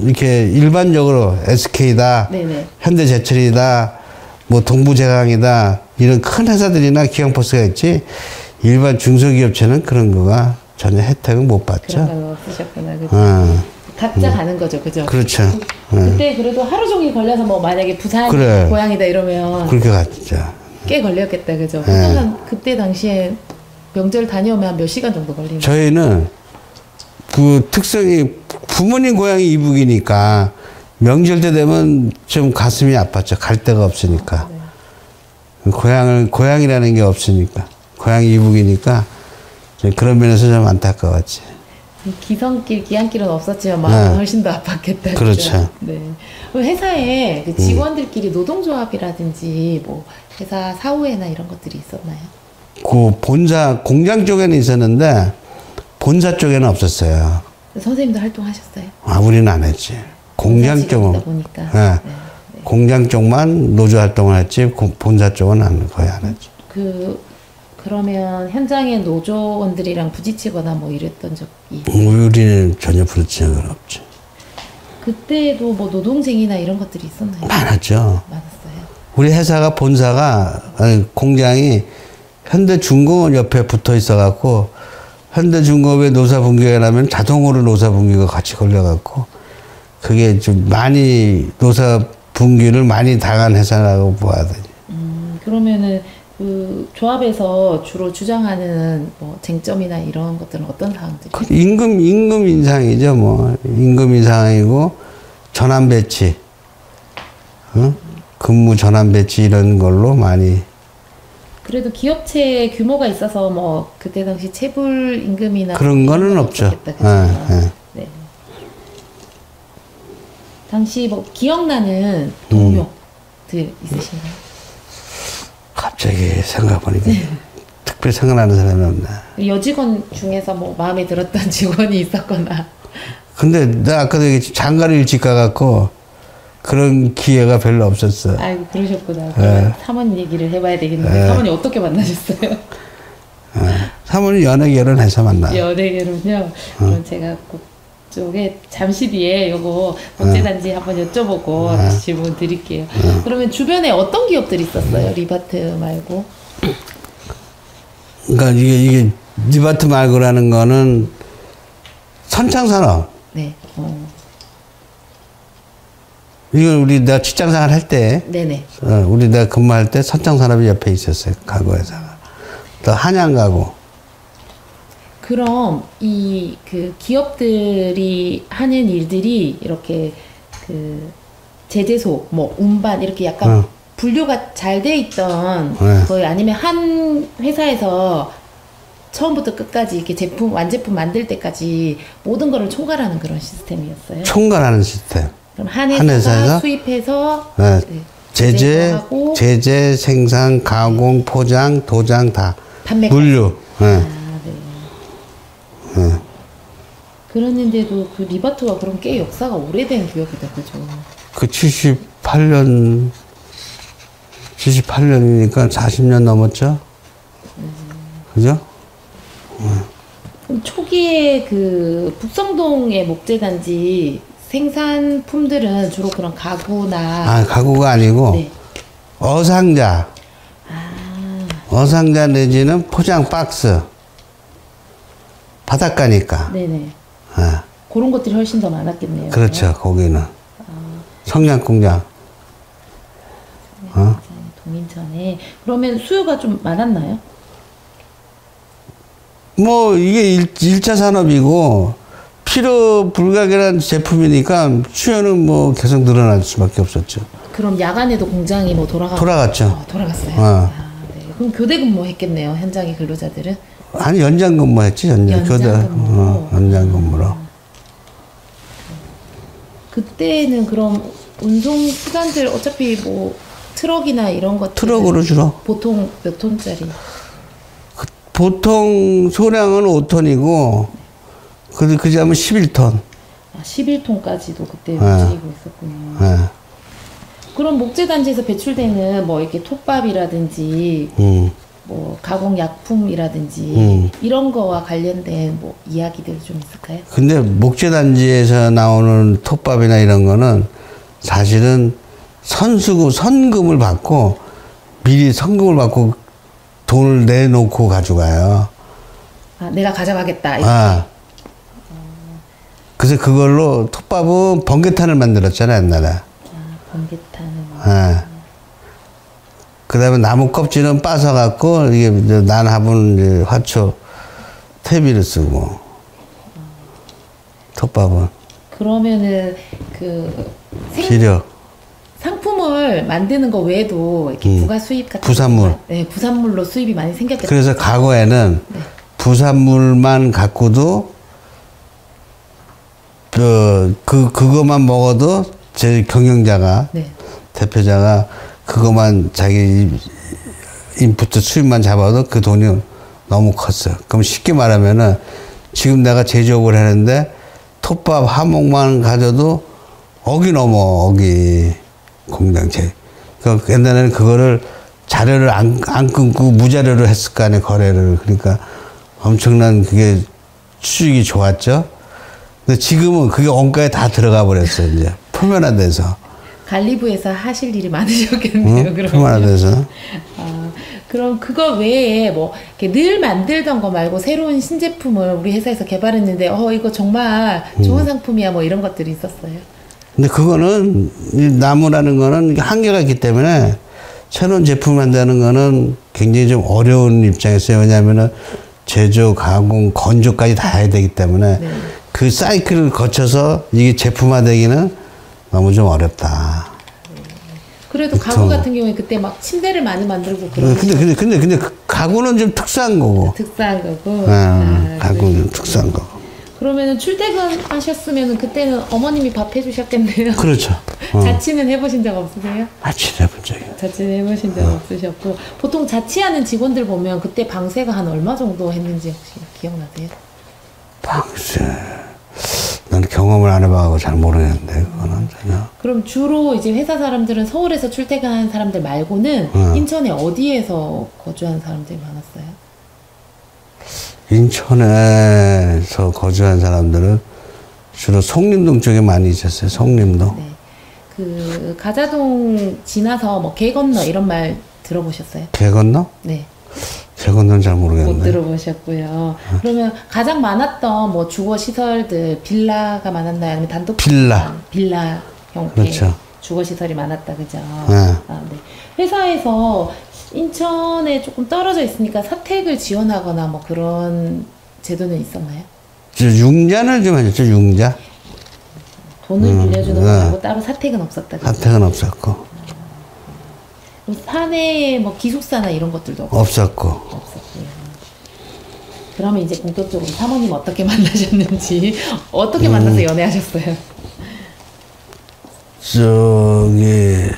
이렇게 일반적으로 SK다, 네네. 현대제철이다, 뭐 동부제강이다 이런 큰 회사들이나 기양버스가 있지 일반 중소기업체는 그런 거가 전혀 혜택을 못 받죠. 그런 건 없으셨구나. 그죠? 각자 가는 거죠, 그죠? 그렇죠. 그때 그래도 하루 종일 걸려서 뭐 만약에 부산 그래. 고향이다 이러면 그렇게 갔죠. 꽤 걸렸겠다, 그죠? 보통 그때 당시에 명절 다녀오면 몇 시간 정도 걸리나요? 저희는 그 특성이 부모님 고향이 이북이니까 명절 때 되면 좀 가슴이 아팠죠. 갈 데가 없으니까. 고향이라는 게 없으니까. 고향이 이북이니까 그런 면에서 좀 안타까웠지. 기성길, 기안길은 없었지만 마음은 훨씬 더 아팠겠다. 그렇죠. 네. 회사에 그 직원들끼리 노동조합이라든지 뭐 회사 사후회나 이런 것들이 있었나요? 그 공장 쪽에는 있었는데 본사 쪽에는 없었어요. 선생님도 활동하셨어요? 우리는 안 했지. 공장 쪽은. 보니까. 네. 공장 쪽만 노조 활동을 했지 본사 쪽은 거의 안 했지. 그러면 현장에 노조원들이랑 부딪히거나 뭐 이랬던 적이? 우리는 전혀 부딪힌 적은 없지. 그때도 뭐 노동쟁이나 이런 것들이 있었나요? 많았죠. 많았어요. 우리 회사가 공장이 현대중공업 옆에 붙어 있어갖고 현대중공업의 노사분규가 나면 자동으로 노사분규가 같이 걸려갖고 그게 좀 많이 노사분규를 많이 당한 회사라고 봐야 되지. 그러면은 그 조합에서 주로 주장하는 뭐 쟁점이나 이런 것들은 어떤 사항들이? 임금 인상이죠, 뭐. 임금 인상이고, 전환 배치. 근무 전환 배치 이런 걸로 많이. 그래도 기업체 규모가 있어서 뭐 그때 당시 체불 임금이나 그런 거는 없죠. 네. 당시 뭐 기억나는 동료들 있으신가요? 갑자기 생각해보니까 특별히 생각나는 사람이 없네. 여직원 중에서 뭐 마음에 들었던 직원이 있었거나. 근데 내가 아까도 얘기했지 장가를 일찍 가갖고 그런 기회가 별로 없었어. 아이고 그러셨구나. 그러면 사모님 얘기를 해봐야 되겠는데 사모님 어떻게 만나셨어요? 사모님 연애 결혼해서 만나요. 연애 결혼요? 그럼 제가 꼭 쪽에 잠시 뒤에 요거 목재단지 한번 여쭤보고 다시 질문 드릴게요. 그러면 주변에 어떤 기업들이 있었어요? 리바트 말고? 그러니까 이게 리바트 말고라는 거는 선창산업. 네. 이건 내가 직장생활 할 때, 네네. 우리 내가 근무할 때 선창산업이 옆에 있었어요. 가구 회사가. 또 한양가구. 그럼 이 그 기업들이 하는 일들이 이렇게 그 제재소, 뭐 운반 이렇게 약간 분류가 잘 돼 있던 거예요? 아니면 한 회사에서 처음부터 끝까지 이렇게 제품 완제품 만들 때까지 모든 거를 총괄하는 그런 시스템이었어요? 총괄하는 시스템. 그럼 한 회사가 수입해서 네. 제재하고 제재, 생산, 가공, 포장, 도장 다 판매까지. 물류. 네. 아, 네. 그랬는데도 그 리바트가 그럼 꽤 역사가 오래된 기업이다, 그죠? 그 78년이니까 40년 넘었죠? 그죠? 그럼 초기에 그 북성동의 목재단지 생산품들은 주로 그런 가구나 가구가 아니고 네. 어상자. 어상자 내지는 포장 박스. 바닷가니까. 네네. 그런 것들이 훨씬 더 많았겠네요. 그렇죠, 거기는. 성냥공장. 동인천에. 그러면 수요가 좀 많았나요? 뭐, 이게 1차 산업이고, 필요 불가결한 제품이니까 수요는 뭐 계속 늘어날 수밖에 없었죠. 그럼 야간에도 공장이 뭐 돌아갔죠. 돌아갔어요. 네. 그럼 교대 근무했겠네요, 현장의 근로자들은? 아니, 연장 근무했지, 연장 근무. 연장 근무로. 그때는 그럼 운송 수단들 어차피 뭐 트럭이나 이런 것 트럭으로 주로. 보통 몇 톤짜리? 보통 소량은 5톤이고, 그 점은 11톤. 11톤까지도 그때 움직이고 있었군요. 그럼 목재단지에서 배출되는 뭐 이렇게 톱밥이라든지, 뭐 가공 약품이라든지, 이런 거와 관련된 뭐 이야기들 좀 있을까요? 근데 목재단지에서 나오는 톱밥이나 이런 거는 사실은 선금을 받고, 미리 선금을 받고 돈을 내놓고 가져가요. 내가 가져가겠다. 그래서 그걸로 톱밥은 번개탄을 만들었잖아, 옛날에. 번개탄을. 그 다음에 나무 껍질은 빠서갖고, 이게 난화분, 이제 화초, 퇴비를 쓰고, 톱밥은. 그러면은, 비료. 상품을 만드는 거 외에도 이렇게 부가 수입 같은 부산물. 네, 부산물로 수입이 많이 생겼겠죠. 그래서 과거에는 부산물만 갖고도 그것만 먹어도 제 경영자가 대표자가 그것만 자기 인프트 수입만 잡아도 그 돈이 너무 컸어요. 그럼 쉽게 말하면은 지금 내가 제조업을 하는데 톱밥 하목만 가져도 억이 넘어, 억이. 공장체. 그러니까 옛날에는 그거를 자료를 안 끊고 무자료로 했을 거 아니에요, 거래를. 그러니까 엄청난 그게 수익이 좋았죠. 근데 지금은 그게 원가에 다 들어가 버렸어요, 이제. 표면화돼서. 관리부에서 하실 일이 많으셨겠네요, 그러면. 표면화돼서. 그럼 그거 외에 뭐, 이렇게 늘 만들던 거 말고 새로운 신제품을 우리 회사에서 개발했는데, 이거 정말 좋은 상품이야, 뭐 이런 것들이 있었어요. 근데 그거는, 이 나무라는 거는 한계가 있기 때문에 새로운 제품 만드는 거는 굉장히 좀 어려운 입장이었어요. 왜냐하면은 제조, 가공, 건조까지 다 해야 되기 때문에 그 사이클을 거쳐서 이게 제품화되기는 너무 좀 어렵다. 그래도 가구 같은 경우에 그때 막 침대를 많이 만들고 그런. 근데 가구는 좀 특수한 거고. 특수한 거고. 가구는 특수한 거고. 그러면은 출퇴근하셨으면은 그때는 어머님이 밥 해주셨겠네요. 그렇죠. 자취는 해보신 적 없으세요? 자취는 해본 적이. 자취는 해보신 적 없으셨고 보통 자취하는 직원들 보면 그때 방세가 한 얼마 정도 했는지 혹시 기억나세요? 방세. 나는 경험을 안 해봐서 잘 모르겠는데 그거는 전혀. 그럼 주로 이제 회사 사람들은 서울에서 출퇴근하는 사람들 말고는 인천에 어디에서 거주하는 사람들이 많았어요? 인천에서 거주한 사람들은 주로 송림동 쪽에 많이 있었어요. 송림동. 네. 그 가자동 지나서 뭐 개 건너 이런 말 들어보셨어요? 개 건너? 네. 개 건너는 잘 모르겠네. 못 들어보셨고요. 그러면 가장 많았던 뭐 주거 시설들 빌라가 많았나요? 아니면 단독 빌라 형태 그렇죠. 주거 시설이 많았다 그죠? 네. 아, 네. 회사에서 인천에 조금 떨어져 있으니까 사택을 지원하거나 뭐 그런 제도는 있었나요? 저 융자를 좀 해줬죠. 융자. 돈을 빌려주는 거 말고 따로 사택은 없었다 그죠? 사택은 없었고. 그럼 사내에 뭐 기숙사나 이런 것들도 없었고. 없었고요. 그러면 이제 본격적으로 사모님 어떻게 만나셨는지 어떻게 만나서 연애하셨어요? 저기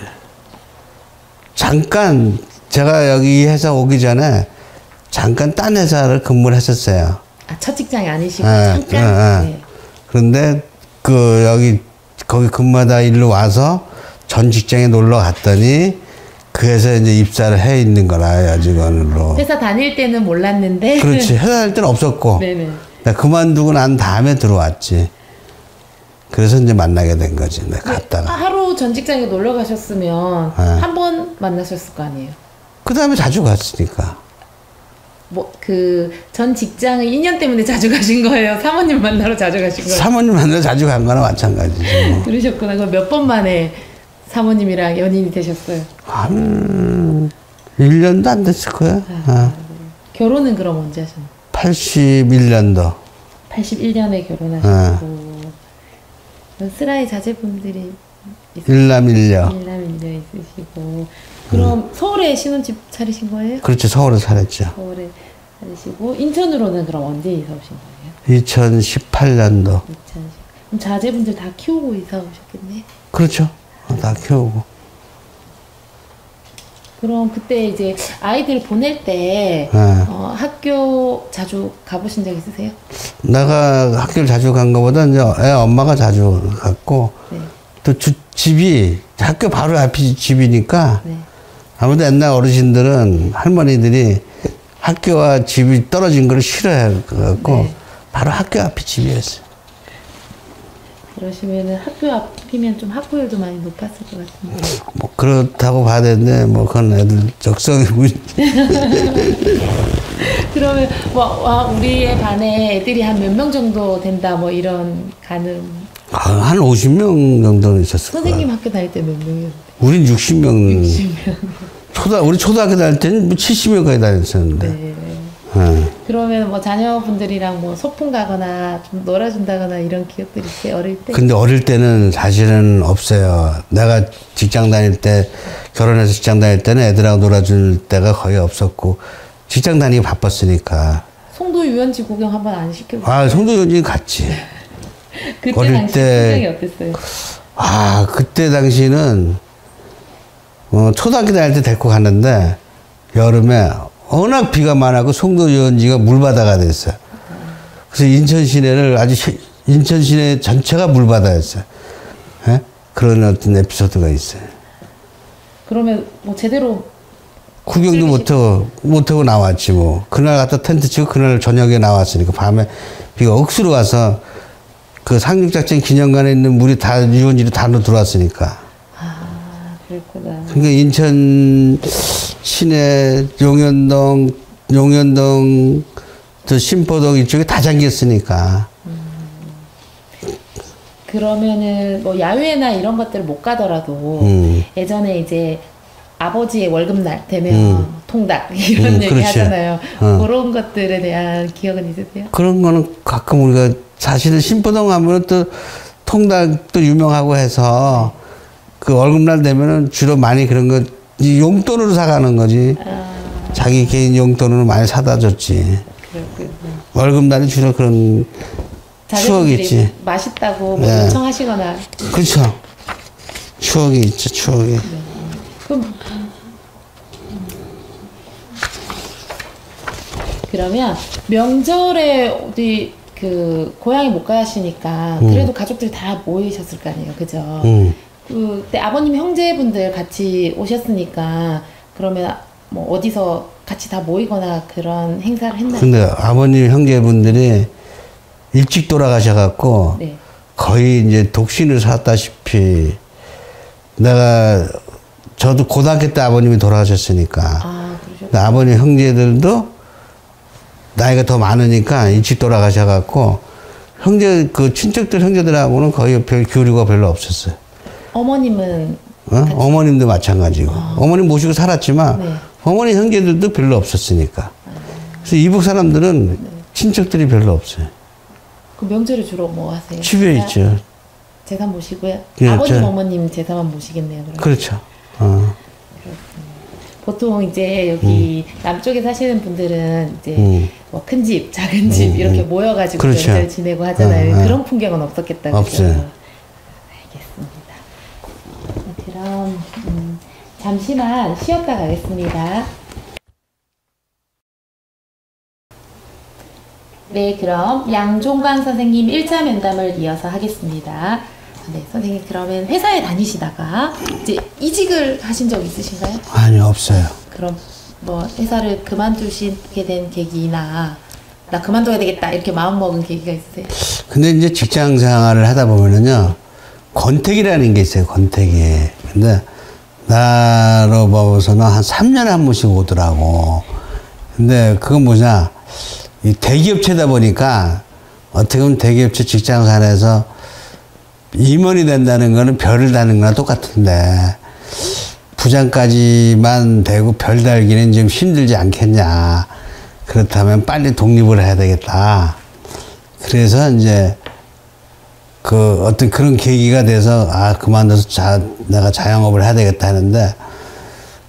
잠깐 제가 여기 이 회사 오기 전에 잠깐 딴 회사를 근무를 했었어요. 아, 첫 직장이 아니시고 네, 잠깐. 네. 그런데 거기 근무하다 일로 와서 전 직장에 놀러 갔더니 그 회사에 이제 입사를 해 있는 거라 여직원으로. 회사 다닐 때는 몰랐는데. 그렇지. 회사 다닐 때는 없었고. 네네. 내가 그만두고 난 다음에 들어왔지. 그래서 이제 만나게 된 거지. 내가 갔다가. 하루 전 직장에 놀러 가셨으면 한 번 만나셨을 거 아니에요? 그 다음에 자주 갔으니까. 뭐 그 전 직장을 2년 때문에 자주 가신 거예요? 사모님 만나러 자주 가신 거예요? 사모님 만나러 자주 간 거나 마찬가지지. 뭐. 그러셨구나. 그럼 몇 번 만에 사모님이랑 연인이 되셨어요? 한 1년도 안 됐을 거야. 결혼은 그럼 언제 하셨나요? 81년도. 81년에 결혼하셨고 쓰라의 자제분들이 일남일녀. 일남일녀 있으시고 그럼 서울에 신혼집 차리신 거예요? 그렇죠. 서울에 살았죠. 서울에 살으시고 인천으로는 그럼 언제 이사 오신 거예요? 2018년도. 2010. 그럼 자제분들 다 키우고 이사 오셨겠네? 그렇죠. 다 키우고. 그럼 그때 이제 아이들 보낼 때 학교 자주 가보신 적 있으세요? 내가 학교를 자주 간 것보다 이제 애 엄마가 자주 갔고 네. 또 집이 학교 바로 앞이 집이니까 네. 아무래도 옛날 어르신들은 할머니들이 학교와 집이 떨어진 걸 싫어해갖고 네. 바로 학교 앞이 집이었어요. 그러시면은 학교 앞이면 좀 학구열도 많이 높았을 것 같은데. 뭐 그렇다고 봐야 되는데 뭐 그건 애들 적성이고. 그러면 뭐 우리의 반에 애들이 한 몇 명 정도 된다 뭐 이런 가늠. 한 50명 정도는 있었을 거야. 선생님 학교 다닐 때 몇 명이었는데? 우린 60명. 60명. 우리 초등학교 다닐 때는 뭐 70명까지 다녔었는데. 네. 네. 그러면 뭐 자녀분들이랑 뭐 소풍 가거나 좀 놀아준다거나 이런 기억들이 있어요? 어릴 때? 근데 어릴 때는 사실은 없어요. 내가 직장 다닐 때, 결혼해서 직장 다닐 때는 애들하고 놀아줄 때가 거의 없었고, 직장 다니기 바빴으니까. 송도 유원지 구경 한번 안 시켜보세요? 아, 송도연지 갔지. 그때 어릴 당시 때- 심정이 어땠어요? 아, 그때 당시는, 초등학교 다닐 때 데리고 갔는데, 여름에 워낙 비가 많아고 송도 유원지가 물바다가 됐어요. 그래서 인천 시내를 인천 시내 전체가 물바다였어요. 예? 그런 어떤 에피소드가 있어요. 그러면 뭐 제대로 구경도 못하고 나왔지 뭐. 그날 갖다 텐트 치고 그날 저녁에 나왔으니까 밤에 비가 억수로 와서 그 상륙작전 기념관에 있는 물이 다 유원지로 다 들어왔으니까. 그랬구나. 그러니까 인천 시내 용현동 또 신포동 이쪽에 다 잠겼으니까. 그러면은 뭐 야외나 이런 것들을 못 가더라도 예전에 이제 아버지의 월급날 되면 통닭 이런 얘기 그렇지. 하잖아요. 그런 것들에 대한 기억은 있으세요? 그런 거는 가끔 우리가 사실은 신포동 가면은 또 통닭도 유명하고 해서 그 월급날 되면은 주로 많이 그런 거 용돈으로 사가는 거지. 자기 개인 용돈으로 많이 사다 줬지. 그렇군요. 월급날이 주로 그런 추억이 있지. 맛있다고 뭐 네. 요청하시거나. 그렇죠. 추억이 있죠, 추억이. 그러면 명절에 어디 그 고향에 못 가시니까 그래도 가족들이 다 모이셨을 거 아니에요, 그죠? 그때 아버님 형제분들 같이 오셨으니까 그러면 뭐 어디서 같이 다 모이거나 그런 행사를 했나요? 근데 아버님 형제분들이 일찍 돌아가셔갖고 네. 거의 이제 독신을 살았다시피 저도 고등학교 때 아버님이 돌아가셨으니까 아버님 형제들도 나이가 더 많으니까 일찍 돌아가셔갖고 친척들 형제들하고는 거의 별 교류가 별로 없었어요. 어머님은? 어머님도 마찬가지고. 어머님 모시고 살았지만 네. 어머니 형제들도 별로 없었으니까. 그래서 이북 사람들은 친척들이 별로 없어요. 그 명절에 주로 뭐 하세요? 집에 있죠. 제사 모시고요? 예, 아버님, 어머님 제사만 모시겠네요. 그러면. 그렇죠. 보통 이제 여기 남쪽에 사시는 분들은 이제 뭐 큰 집, 작은 집 이렇게 모여가지고 그렇죠. 명절 지내고 하잖아요. 그런 풍경은 없었겠다. 없어요. 그죠? 알겠습니다. 그럼 잠시만 쉬었다 가겠습니다. 네, 그럼 양종관 선생님 1차 면담을 이어서 하겠습니다. 네, 선생님 그러면 회사에 다니시다가 이제 이직을 하신 적 있으신가요? 아니요, 없어요. 그럼 뭐 회사를 그만두시게 된 계기나 나 그만둬야 되겠다 이렇게 마음먹은 계기가 있으세요? 근데 이제 직장 생활을 하다 보면은요, 권태기라는 게 있어요, 권태기. 근데 나로 봐서는 한 3년에 한 번씩 오더라고. 근데 그건 뭐냐, 이 대기업체다 보니까 어떻게 보면 대기업체 직장 생활에서 임원이 된다는 거는 별을 다는 거나 똑같은데 부장까지만 되고 별 달기는 좀 힘들지 않겠냐. 그렇다면 빨리 독립을 해야 되겠다. 그래서 이제 어떤 그런 계기가 돼서 그만둬서 내가 자영업을 해야 되겠다 하는데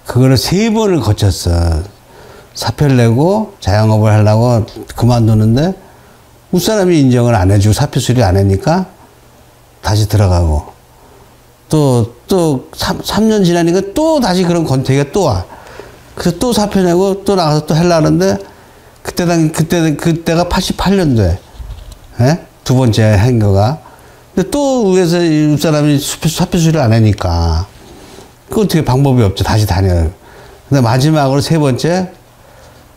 그거를 3번을 거쳤어. 사표를 내고 자영업을 하려고 그만두는데 윗사람이 인정을 안 해주고 사표 수리 안 하니까 다시 들어가고 또 3년 지나니까 또 다시 그런 권태기가 또 와. 그래서 또 사표 내고 또 나가서 또 하려는데 그때가 88년도에 두 번째 한 거가. 근데 또 위에서 윗사람이 사표 수리를 안 하니까 그 어떻게 방법이 없죠. 다시 다녀요. 근데 마지막으로 3번째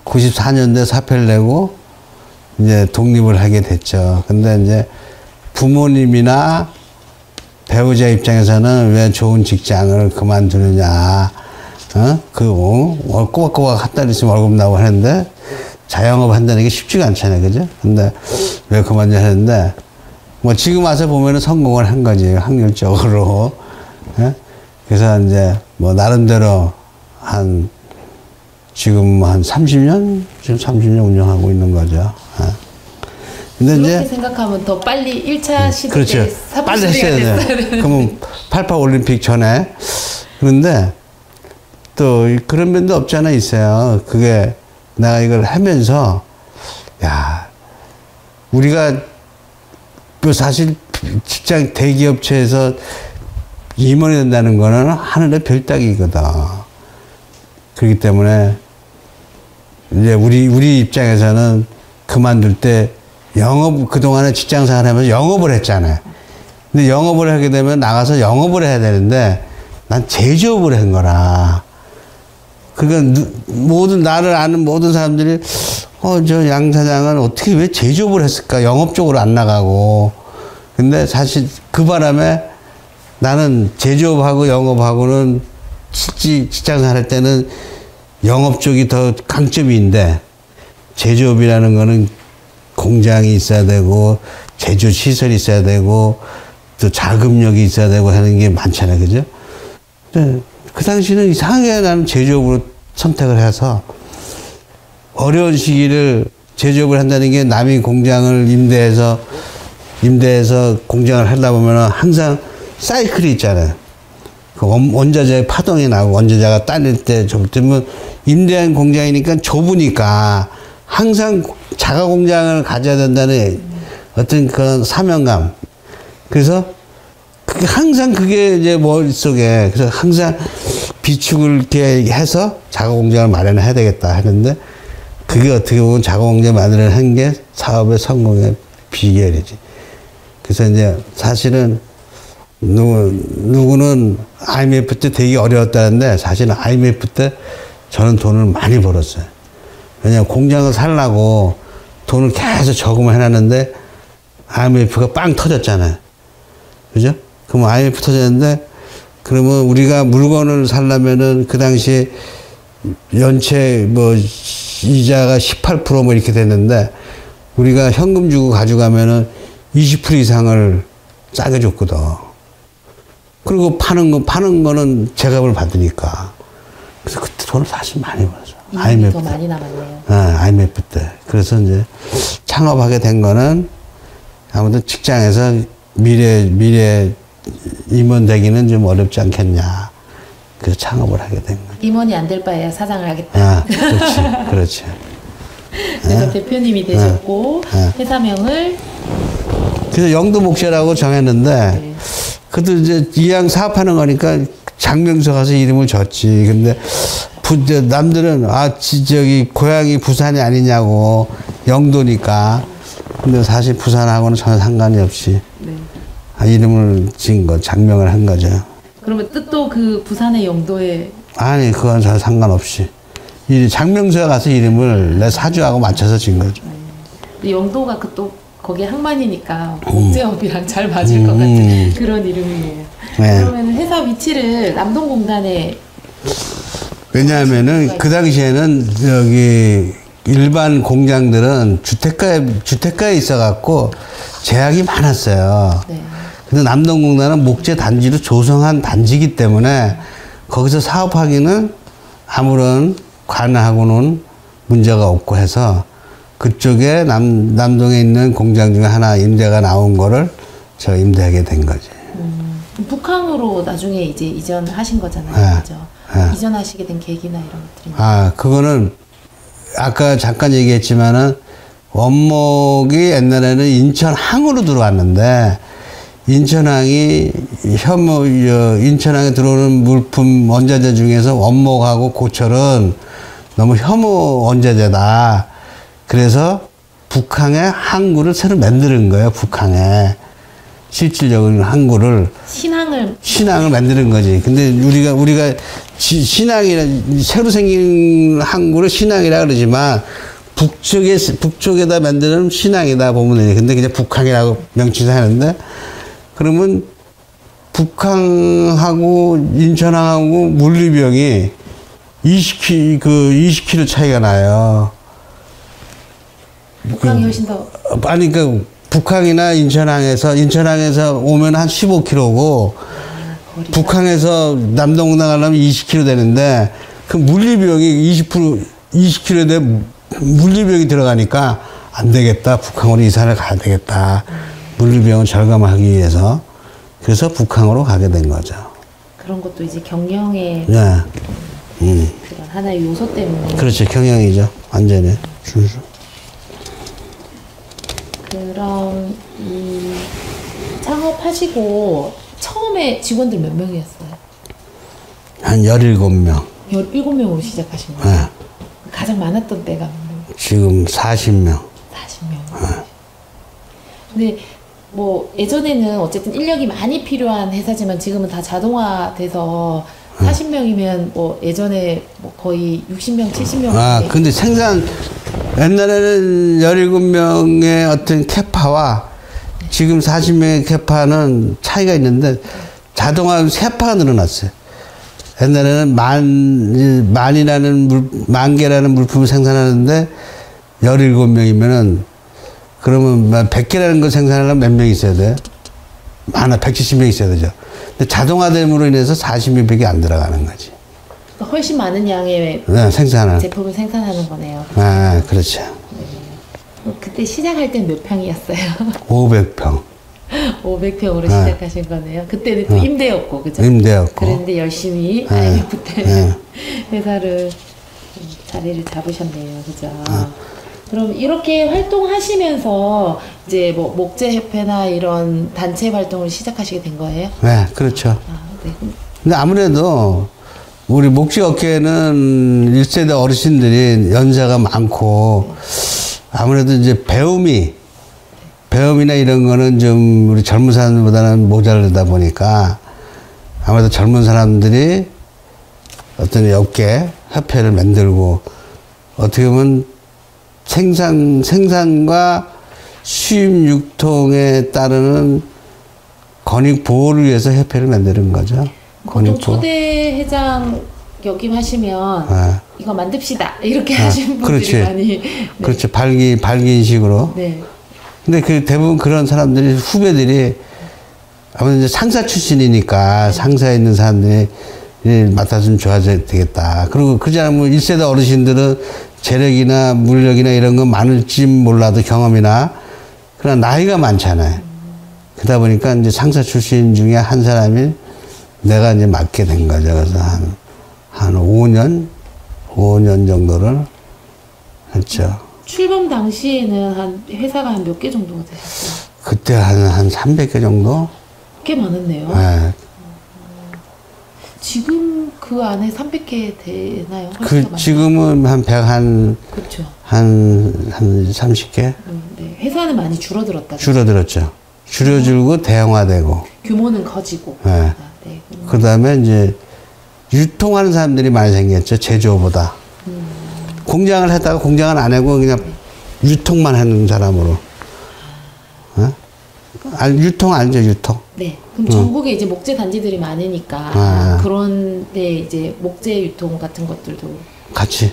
94년도에 사표를 내고 이제 독립을 하게 됐죠. 근데 이제 부모님이나 배우자 입장에서는 왜 좋은 직장을 그만두느냐, 꼬박꼬박 한 달 있으면 월급 나오고 하는데 자영업 한다는 게 쉽지가 않잖아요. 그죠? 근데 왜 그만두냐 하는데 뭐 지금 와서 보면은 성공을 한 거지, 확률적으로. 그래서 이제 뭐 나름대로 지금 한 30년? 지금 30년 운영하고 있는 거죠. 근데 그렇게 이제 생각하면 더 빨리 1차 시도 그렇죠. 때 사표 빨리 수리가 했어야 됐어야 돼. 되는. 그러면 88 올림픽 전에. 그런데 또 그런 면도 없지 않아 있어요. 그게 내가 이걸 하면서 우리가 사실 직장 대기업체에서 임원이 된다는 거는 하늘의 별따기거든. 그렇기 때문에 이제 우리 입장에서는 그만둘 때 그동안에 직장 생활 하면서 영업을 했잖아요. 근데 영업을 하게 되면 나가서 영업을 해야 되는데 난 제조업을 한 거라. 그러니까 나를 아는 모든 사람들이 저 양 사장은 어떻게 왜 제조업을 했을까? 영업 쪽으로 안 나가고. 근데 사실 그 바람에 나는 제조업하고 영업하고는 직장 생활 할 때는 영업 쪽이 더 강점인데 제조업이라는 거는 공장이 있어야 되고 제조 시설이 있어야 되고 또 자금력이 있어야 되고 하는 게 많잖아요. 그죠? 근데 그 당시는 이상하게 나는 제조업으로 선택을 해서 어려운 시기를 제조업을 한다는 게 남이 공장을 임대해서 공장을 하다 보면 항상 사이클이 있잖아요. 그 원자재의 파동이 나고 원자재가 딸릴 때 때면 임대한 공장이니까 좁으니까 항상 자가 공장을 가져야 된다는 어떤 그런 사명감. 그래서 항상 그게 이제 머릿속에 그래서 항상 비축을 이렇게 해서 자가 공장을 마련해야 되겠다 하는데 그게 어떻게 보면 자가 공장 마련을 한 게 사업의 성공의 비결이지. 그래서 이제 사실은 누구는 IMF 때 되게 어려웠다는데 사실은 IMF 때 저는 돈을 많이 벌었어요. 왜냐면 공장을 살라고 돈을 계속 저금을 해놨는데 IMF가 빵 터졌잖아요. 그죠? 그럼 IMF 터졌는데, 그러면 우리가 물건을 살려면은 그 당시에 연체 뭐 이자가 18% 이렇게 됐는데, 우리가 현금 주고 가져가면은 20% 이상을 싸게 줬거든. 그리고 파는 거는 제값을 받으니까. 그래서 그때 돈을 사실 많이 벌었어. IMF 더 많이 남았네요. IMF 때. 그래서 이제 창업하게 된 거는 아무튼 직장에서 미래 임원 되기는 좀 어렵지 않겠냐. 그래서 창업을 하게 된 거죠. 임원이 안 될 바에야 사장을 하겠다. 그렇지. 그래서 대표님이 되셨고 회사명을 그래서 영도 목재라고 정했는데 그래도 이제 이왕 사업하는 거니까 장명소 가서 이름을 줬지. 근데 남들은 저기 고향이 부산이 아니냐고, 영도니까. 근데 사실 부산하고는 전혀 상관이 없이 이름을 지은 거, 장명을 한 거죠. 그러면 뜻도 그 부산의 영도에? 아니, 그건 전혀 상관없이. 이 장명소에 가서 이름을 내 사주하고 맞춰서 지은 거죠. 영도가 또 거기에 항만이니까 목재업이랑 잘 맞을 것 같은 그런 이름이에요. 그러면 회사 위치를 남동공단에. 왜냐하면은 그 당시에는 여기 일반 공장들은 주택가에 있어갖고 제약이 많았어요. 근데 남동공단은 목재 단지로 조성한 단지이기 때문에 거기서 사업하기는 아무런 관하고는 문제가 없고 해서 그쪽에 남동에 있는 공장 중에 하나 임대가 나온 거를 제가 임대하게 된 거지. 북한으로 나중에 이제 이전하신 거잖아요. 그죠? 이전하시게 된 계기나 이런 것들이. 그거는 아까 잠깐 얘기했지만은 원목이 옛날에는 인천항으로 들어왔는데 인천항에 들어오는 물품 원자재 중에서 원목하고 고철은 너무 혐오 원자재다. 그래서 북항에 항구를 새로 만드는 거예요. 북항에 실질적인 항구를 신항을 만드는 거지. 근데 우리가 신항이라 새로 생긴 항구를 신항이라 그러지만 북쪽에다 만드는 신항이다 보면 되지. 근데 그냥 북항이라고 명칭을 하는데 그러면 북항하고 인천항하고 물류비용이 20km 차이가 나요. 북항이 훨씬 더. 아니, 북항이나 인천항에서 오면 한 15km고, 북항에서 남동공단 가려면 20km 되는데, 그 물리비용이 20km인데 물리비용이 들어가니까 안 되겠다. 북항으로 이사를 가야 되겠다. 물리비용을 절감하기 위해서. 그래서 북항으로 가게 된 거죠. 그런 것도 이제 경영의 그런 하나의 요소 때문에. 그렇죠. 경영이죠. 완전히. 순수. 그럼 창업하시고 처음에 직원들 몇 명이었어요? 한 17명. 17명으로 시작하신 거예요? 가장 많았던 때가 몇 명? 지금 40명. 40명. 근데 뭐 예전에는 어쨌든 인력이 많이 필요한 회사지만 지금은 다 자동화돼서 40명이면 뭐 예전에 뭐 거의 60명, 70명. 근데 옛날에는 17명의 어떤 캐파와 지금 40명의 캐파는 차이가 있는데 자동화 세파가 늘어났어요. 옛날에는 만 개라는 물품을 생산하는데 17명이면은 그러면 100개라는 걸 생산하려면 몇 명 있어야 돼? 170명 있어야 되죠. 근데 자동화됨으로 인해서 40명밖에 안 들어가는 거지. 훨씬 많은 양의 제품을 생산하는 거네요. 그렇죠. 그때 시작할 땐 몇 평이었어요? 500평. 500평으로 시작하신 거네요. 그때는 또 임대였고, 그죠? 임대였고. 그런데 열심히 IMF 때 회사를 자리를 잡으셨네요, 그죠? 그럼 이렇게 활동하시면서 이제 뭐 목재협회나 이런 단체 활동을 시작하시게 된 거예요? 네, 그렇죠. 네. 근데 아무래도 우리 목재업계는 1세대 어르신들이 연세가 많고 아무래도 이제 배움이나 이런 거는 좀 우리 젊은 사람들보다는 모자르다 보니까 아무래도 젊은 사람들이 어떤 업계 협회를 만들고 어떻게 보면 생산과 수입 유통에 따르는 권익 보호를 위해서 협회를 만드는 거죠. 보통 초대 회장 역임하시면 이거 만듭시다 이렇게 하시는 분들이 그렇지. 많이 그렇죠. 발기인식으로. 네. 근데 그 대부분 그런 사람들이 후배들이 아무래도 이제 상사 출신이니까 상사에 있는 사람들이 맡아주면 좋아져야 되겠다. 그리고 그러지 않으면 1세대 어르신들은 재력이나 물력이나 이런 건 많을지 몰라도 경험이나 그러나 나이가 많잖아요. 그러다 보니까 이제 상사 출신 중에 한 사람이 내가 이제 맡게 된 거죠. 그래서 한 5년 정도를 했죠. 출범 당시에는 한 회사가 한 몇 개 정도가 되셨어요? 그때 한 300개 정도? 꽤 많았네요. 네. 지금 그 안에 300개 되나요? 지금은 한 100, 그렇죠. 한 30개? 네. 회사는 많이 줄어들었다. 줄어들었죠. 줄어들고 대형화되고. 규모는 커지고. 네. 네. 그 다음에 이제 유통하는 사람들이 많이 생겼죠. 제조보다. 공장을 했다가 공장을 안 하고 그냥 유통만 하는 사람으로. 유통 알죠, 유통? 네. 그럼 전국에 이제 목재 단지들이 많으니까 그런데 이제 목재 유통 같은 것들도 같이.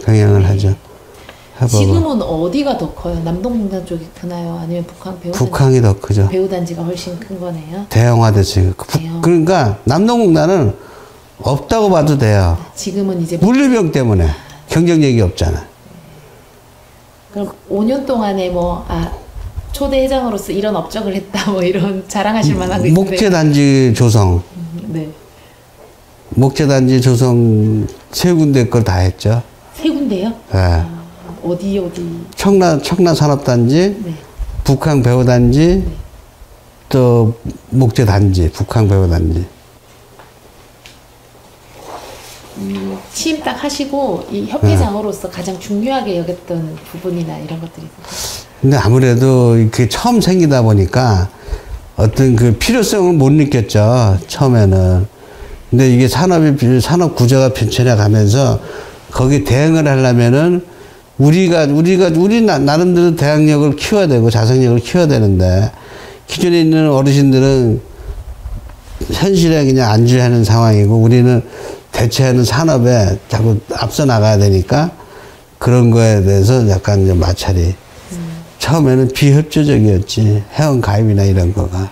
병행을 하죠. 해보고. 지금은 어디가 더 커요? 남동공단 쪽이 크나요? 아니면 북항이 더 크죠. 배우단지가 훨씬 큰 거네요. 대형화됐어요. 그러니까 남동공단은 없다고 봐도 돼요. 지금은 이제 물류병 때문에 경쟁력이 없잖아. 그럼 5년 동안에 초대 회장으로서 이런 업적을 했다 뭐 이런 자랑하실 만한 게 있어요? 목재단지 조성. 네. 목재단지 조성 3군데 걸 다 했죠. 3군데요? 네. 어디? 청라 산업단지, 네. 북한 배우단지, 네. 또 목재단지, 북한 배우단지. 취임 딱 하시고 이 협회장으로서 가장 중요하게 여겼던 부분이나 이런 것들이 있어요. 근데 아무래도 이렇게 처음 생기다 보니까 어떤 그 필요성을 못 느꼈죠. 처음에는. 근데 이게 산업 구조가 변천해 가면서 거기에 대응을 하려면은 우리 나름대로 대항력을 키워야 되고 자생력을 키워야 되는데 기존에 있는 어르신들은 현실에 그냥 안주하는 상황이고 우리는 대체하는 산업에 자꾸 앞서 나가야 되니까 그런 거에 대해서 약간 이제 마찰이 처음에는 비협조적이었지. 회원 가입이나 이런 거가.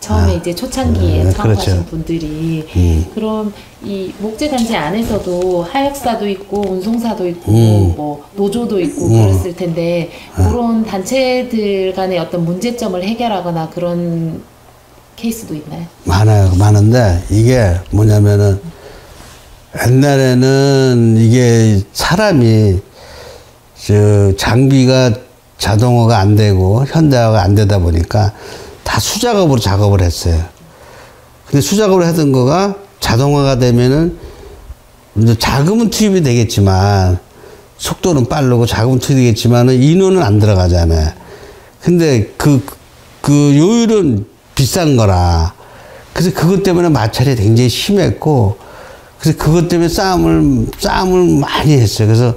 처음에 이제 초창기에 창업하신 그렇죠. 분들이 그럼 이 목재단지 안에서도 하역사도 있고 운송사도 있고 뭐 노조도 있고 그랬을 텐데 그런 단체들 간의 어떤 문제점을 해결하거나 그런 케이스도 있나요? 많아요. 많은데 이게 뭐냐면은 옛날에는 이게 사람이 장비가 자동화가 안 되고 현대화가 안 되다 보니까 다 수작업으로 작업을 했어요. 근데 수작업으로 하던 거가 자동화가 되면은 자금은 투입이 되겠지만 속도는 빠르고 자금은 투입이 되겠지만은 인원은 안 들어가잖아요. 근데 그 요율은 비싼 거라. 그래서 그것 때문에 마찰이 굉장히 심했고 그래서 그것 때문에 싸움을 많이 했어요. 그래서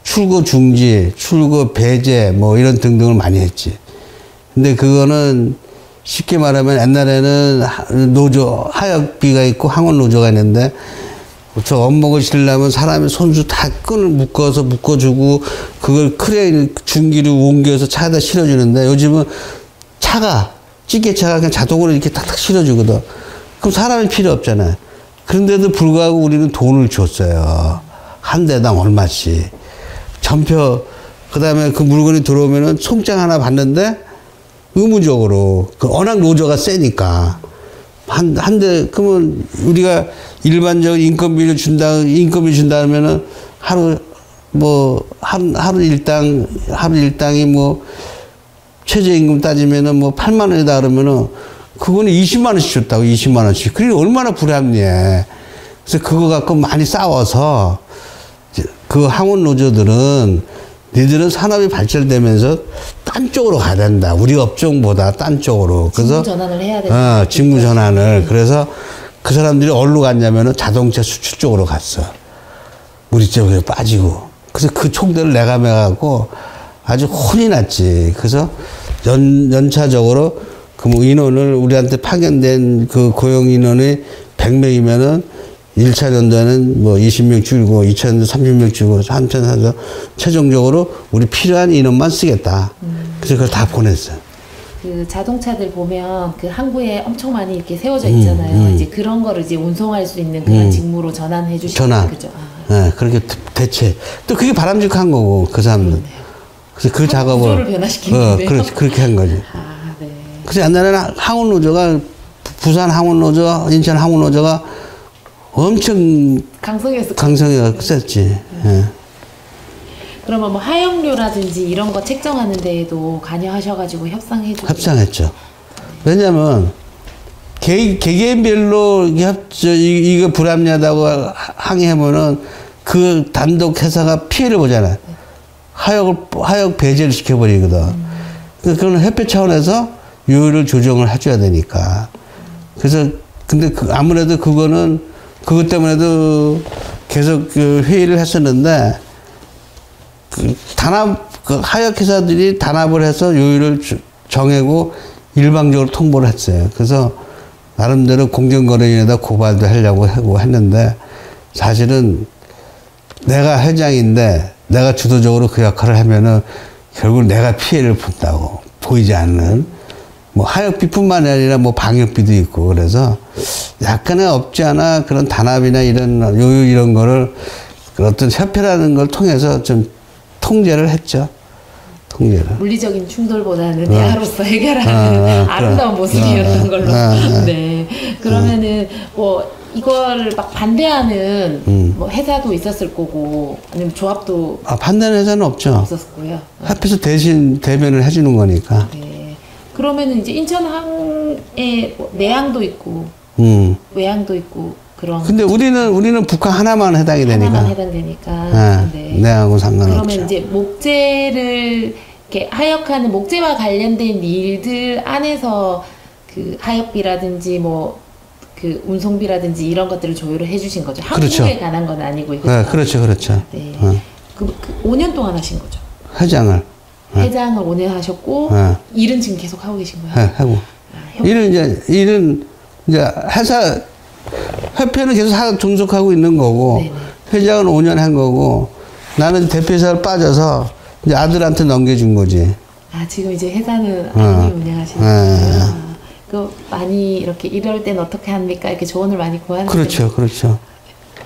출고 중지, 출고 배제 뭐 이런 등등을 많이 했지. 근데 그거는 쉽게 말하면 옛날에는 노조, 하역비가 있고 항원 노조가 있는데 저 원목을 실려면 사람이 손수 다 끈을 묶어주고 그걸 크레인 중기로 옮겨서 차에다 실어주는데 요즘은 찌개차가 그냥 자동으로 이렇게 탁탁 실어주거든. 그럼 사람이 필요 없잖아요. 그런데도 불구하고 우리는 돈을 줬어요. 한 대당 얼마씩. 전표, 그 다음에 그 물건이 들어오면은 송장 하나 받는데 의무적으로, 워낙 노조가 세니까. 한 대, 그러면 우리가 일반적으로 인건비 준다 하면은 하루 일당이 뭐 최저임금 따지면은 뭐 8만 원이다 그러면은 그거는 20만 원씩 줬다고 20만 원씩. 그게 얼마나 불합리해. 그래서 그거 갖고 많이 싸워서 그 항원 노조들은 니들은 산업이 발전되면서 딴 쪽으로 가야 된다. 우리 업종보다 딴 쪽으로. 그래서 직무 전환을 해야 된다. 직무 전환을. 그래서 그 사람들이 어디로 갔냐면은 자동차 수출 쪽으로 갔어. 우리 쪽에 빠지고. 그래서 그 총대를 내가 매갖고 아주 혼이 났지. 그래서 연차적으로 그럼 인원을 우리한테 파견된 그 고용 인원이 100명이면은 1차 연도에는 뭐 20명 줄이고 2차 연도 30명 줄이고 3차 연도 최종적으로 우리 필요한 인원만 쓰겠다. 그래서 그걸 다 보냈어요. 그 자동차들 보면 그 항구에 엄청 많이 이렇게 세워져 있잖아요. 이제 그런 거를 이제 운송할 수 있는 그런 직무로 전환해 주시는 전환. 그죠? 네, 그렇게 대체. 또 그게 바람직한 거고 그 사람들. 그래서 그 작업을 구조를 변화시킨 건데요. 그렇게 한 거지. 아, 네. 그래서 옛날에는 항운노조가 부산 항운노조, 인천 항운노조가 엄청 강성이 셌지. 예. 그러면 뭐 하역료라든지 이런 거 책정하는 데에도 관여하셔가지고 협상했죠. 왜냐면 개개인별로 이거 불합리하다고 항의하면은 그 단독 회사가 피해를 보잖아요. 하역 배제를 시켜버리거든. 그건 협회 차원에서 요율을 조정을 해줘야 되니까. 그래서 근데 아무래도 그것 때문에도 계속 그 회의를 했었는데 하역 회사들이 단합을 해서 요율을 정하고 일방적으로 통보를 했어요. 그래서 나름대로 공정거래위원회에다 고발도 하려고 하고 했는데 사실은 내가 회장인데 내가 주도적으로 그 역할을 하면은 결국 내가 피해를 본다고 보이지 않는 뭐 하역비뿐만 아니라 뭐 방역비도 있고 그래서 약간의 없지 않아 그런 단합이나 이런 요율 이런 거를 어떤 협회라는 걸 통해서 좀 통제를 했죠. 통제를. 물리적인 충돌보다는 대화로서 해결하는 아름다운 모습이었던 걸로. 네. 그러면은 뭐 이걸 막 반대하는 뭐 회사도 있었을 거고 아니면 조합도 반대하는 회사는 없죠. 없었고요. 협회에서 대신 대변을 해주는 거니까. 네. 그러면은 이제 인천항에 뭐 내항도 있고 외항도 있고 그런. 근데 우리는 북한 하나만 해당이 되니까. 하나만 해당되니까. 네. 내하고 상관없죠. 그러면 이제 목재를 이렇게 하역하는 목재와 관련된 일들 안에서 그 하역비라든지 뭐 그 운송비라든지 이런 것들을 조율을 해주신 거죠. 그렇죠. 항공에 관한 건 아니고 이거. 네, 그렇죠. 네. 그 5년 동안 하신 거죠. 회장을 5년 하셨고 일은 지금 계속 하고 계신 거예요. 네, 하고. 일은 이제 협회는 계속 종속하고 있는 거고 네네. 회장은 5년 한 거고 나는 대표이사를 빠져서 이제 아들한테 넘겨준 거지. 지금 이제 회사는 아들이 운영하시는 거예요. 그 많이 이렇게 이럴 땐 어떻게 합니까? 이렇게 조언을 많이 구하는. 그렇죠.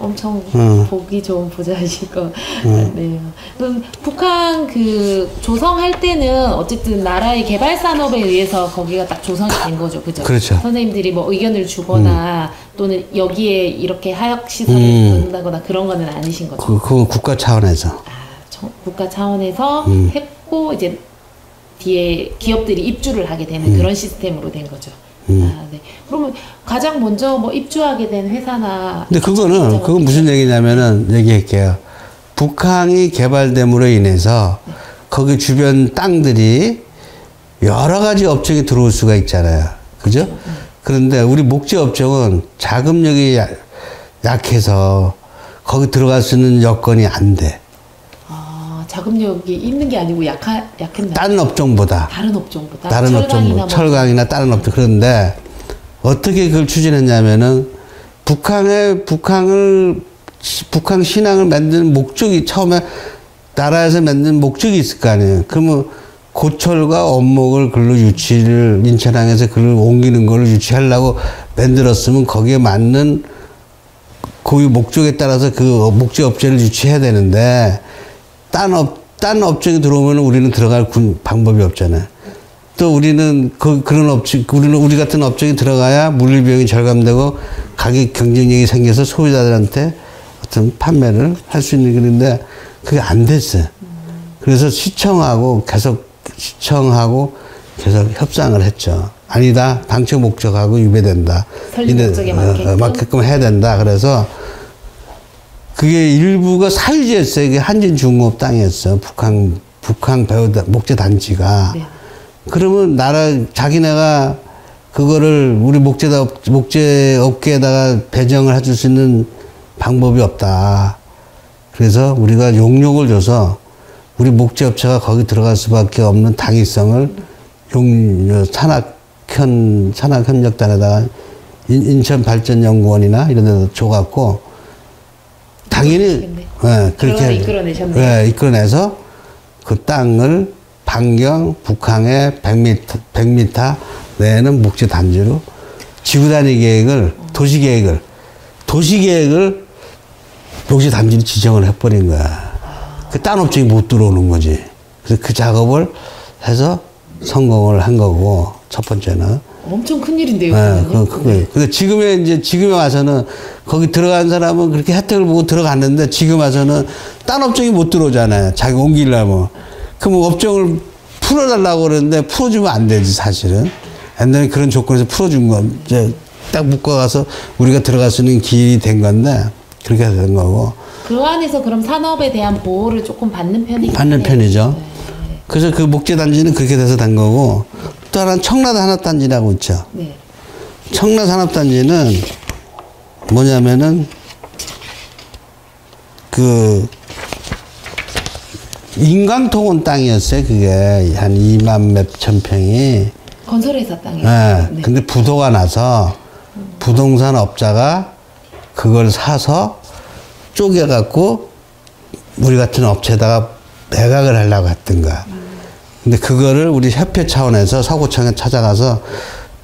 엄청 보기 좋은 부자이실 거 같네요. 그럼 북한 그 조성할 때는 어쨌든 나라의 개발 산업에 의해서 거기가 딱 조성이 된 거죠, 그죠? 그렇죠. 선생님들이 뭐 의견을 주거나 또는 여기에 이렇게 하역 시설을 넣는다거나 그런 거는 아니신 거죠? 그건 국가 차원에서. 국가 차원에서 했고 이제 뒤에 기업들이 입주를 하게 되는 그런 시스템으로 된 거죠. 네. 그러면 가장 먼저 뭐 입주하게 된 회사나. 근데 그건 무슨 얘기냐면은 얘기할게요. 북한이 개발됨으로 인해서 거기 주변 땅들이 여러 가지 업종이 들어올 수가 있잖아요. 그죠? 그런데 우리 목재 업종은 자금력이 약해서 거기 들어갈 수 있는 여건이 안 돼. 자금력이 있는 게 아니고 약했나요? 다른 업종보다. 철강이나 다른 업종. 그런데 어떻게 그걸 추진했냐면은 북한 신항을 만드는 목적이 처음에 나라에서 만든 목적이 있을 거 아니에요. 그러면 고철과 원목을 글로 인천항에서 글로 옮기는 걸 유치하려고 만들었으면 거기에 맞는 고유 목적에 따라서 그 목재 업체를 유치해야 되는데 딴 업종이 들어오면 우리는 들어갈 방법이 없잖아요. 또 우리는 그런 우리 같은 업종이 들어가야 물류 비용이 절감되고 가격 경쟁력이 생겨서 소비자들한테 어떤 판매를 할 수 있는 건데 그게 안 됐어요. 그래서 시청하고 계속 협상을 했죠. 아니다. 당초 목적하고 위배된다. 설립 목적에 맞게끔 해야 된다. 그래서 그게 일부가 사유지였어요. 이게 한진중공업 땅이었어. 북한 목재 단지가. 네. 그러면 자기네가 그거를 우리 목재 업계에다가 배정을 해줄 수 있는 방법이 없다. 그래서 우리가 용역을 줘서 우리 목재 업체가 거기 들어갈 수밖에 없는 당위성을 산학협력단에다가 인천발전연구원이나 이런 데도 줘갖고 당연히 그렇게 이끌어내셨네요. 이끌어내서 그 땅을 반경 북항에 100m 내에는 목재 단지로 지구단위 계획을 도시계획을 목재 단지로 지정을 해버린 거야. 그 딴 업종이 못 들어오는 거지. 그래서 그 작업을 해서 성공을 한 거고, 첫 번째는. 엄청 큰 일인데요. 근데 지금에 와서는 거기 들어간 사람은 그렇게 혜택을 보고 들어갔는데 지금 와서는 딴 업종이 못 들어오잖아요. 자기 옮기려면. 그럼 업종을 풀어달라고 그러는데 풀어주면 안 되지, 사실은. 옛날에 그런 조건에서 풀어준 건 이제 딱 묶어가서 우리가 들어갈 수 있는 길이 된 건데 그렇게 된 거고. 그 안에서 그럼 산업에 대한 보호를 조금 받는 편이긴 받는 편이죠. 그래서 그 목재단지는 그렇게 돼서 된 거고, 또 하나는 청라산업단지라고 있죠. 네. 청라산업단지는 뭐냐면은 그 인광통원 땅이었어요. 그게 한 2만 몇천 평이. 건설회사 땅이요. 네. 근데 부도가 나서 부동산 업자가 그걸 사서 쪼개갖고 우리 같은 업체에다가 매각을 하려고 했던 거야. 근데 그거를 우리 협회 차원에서 서구청에 찾아가서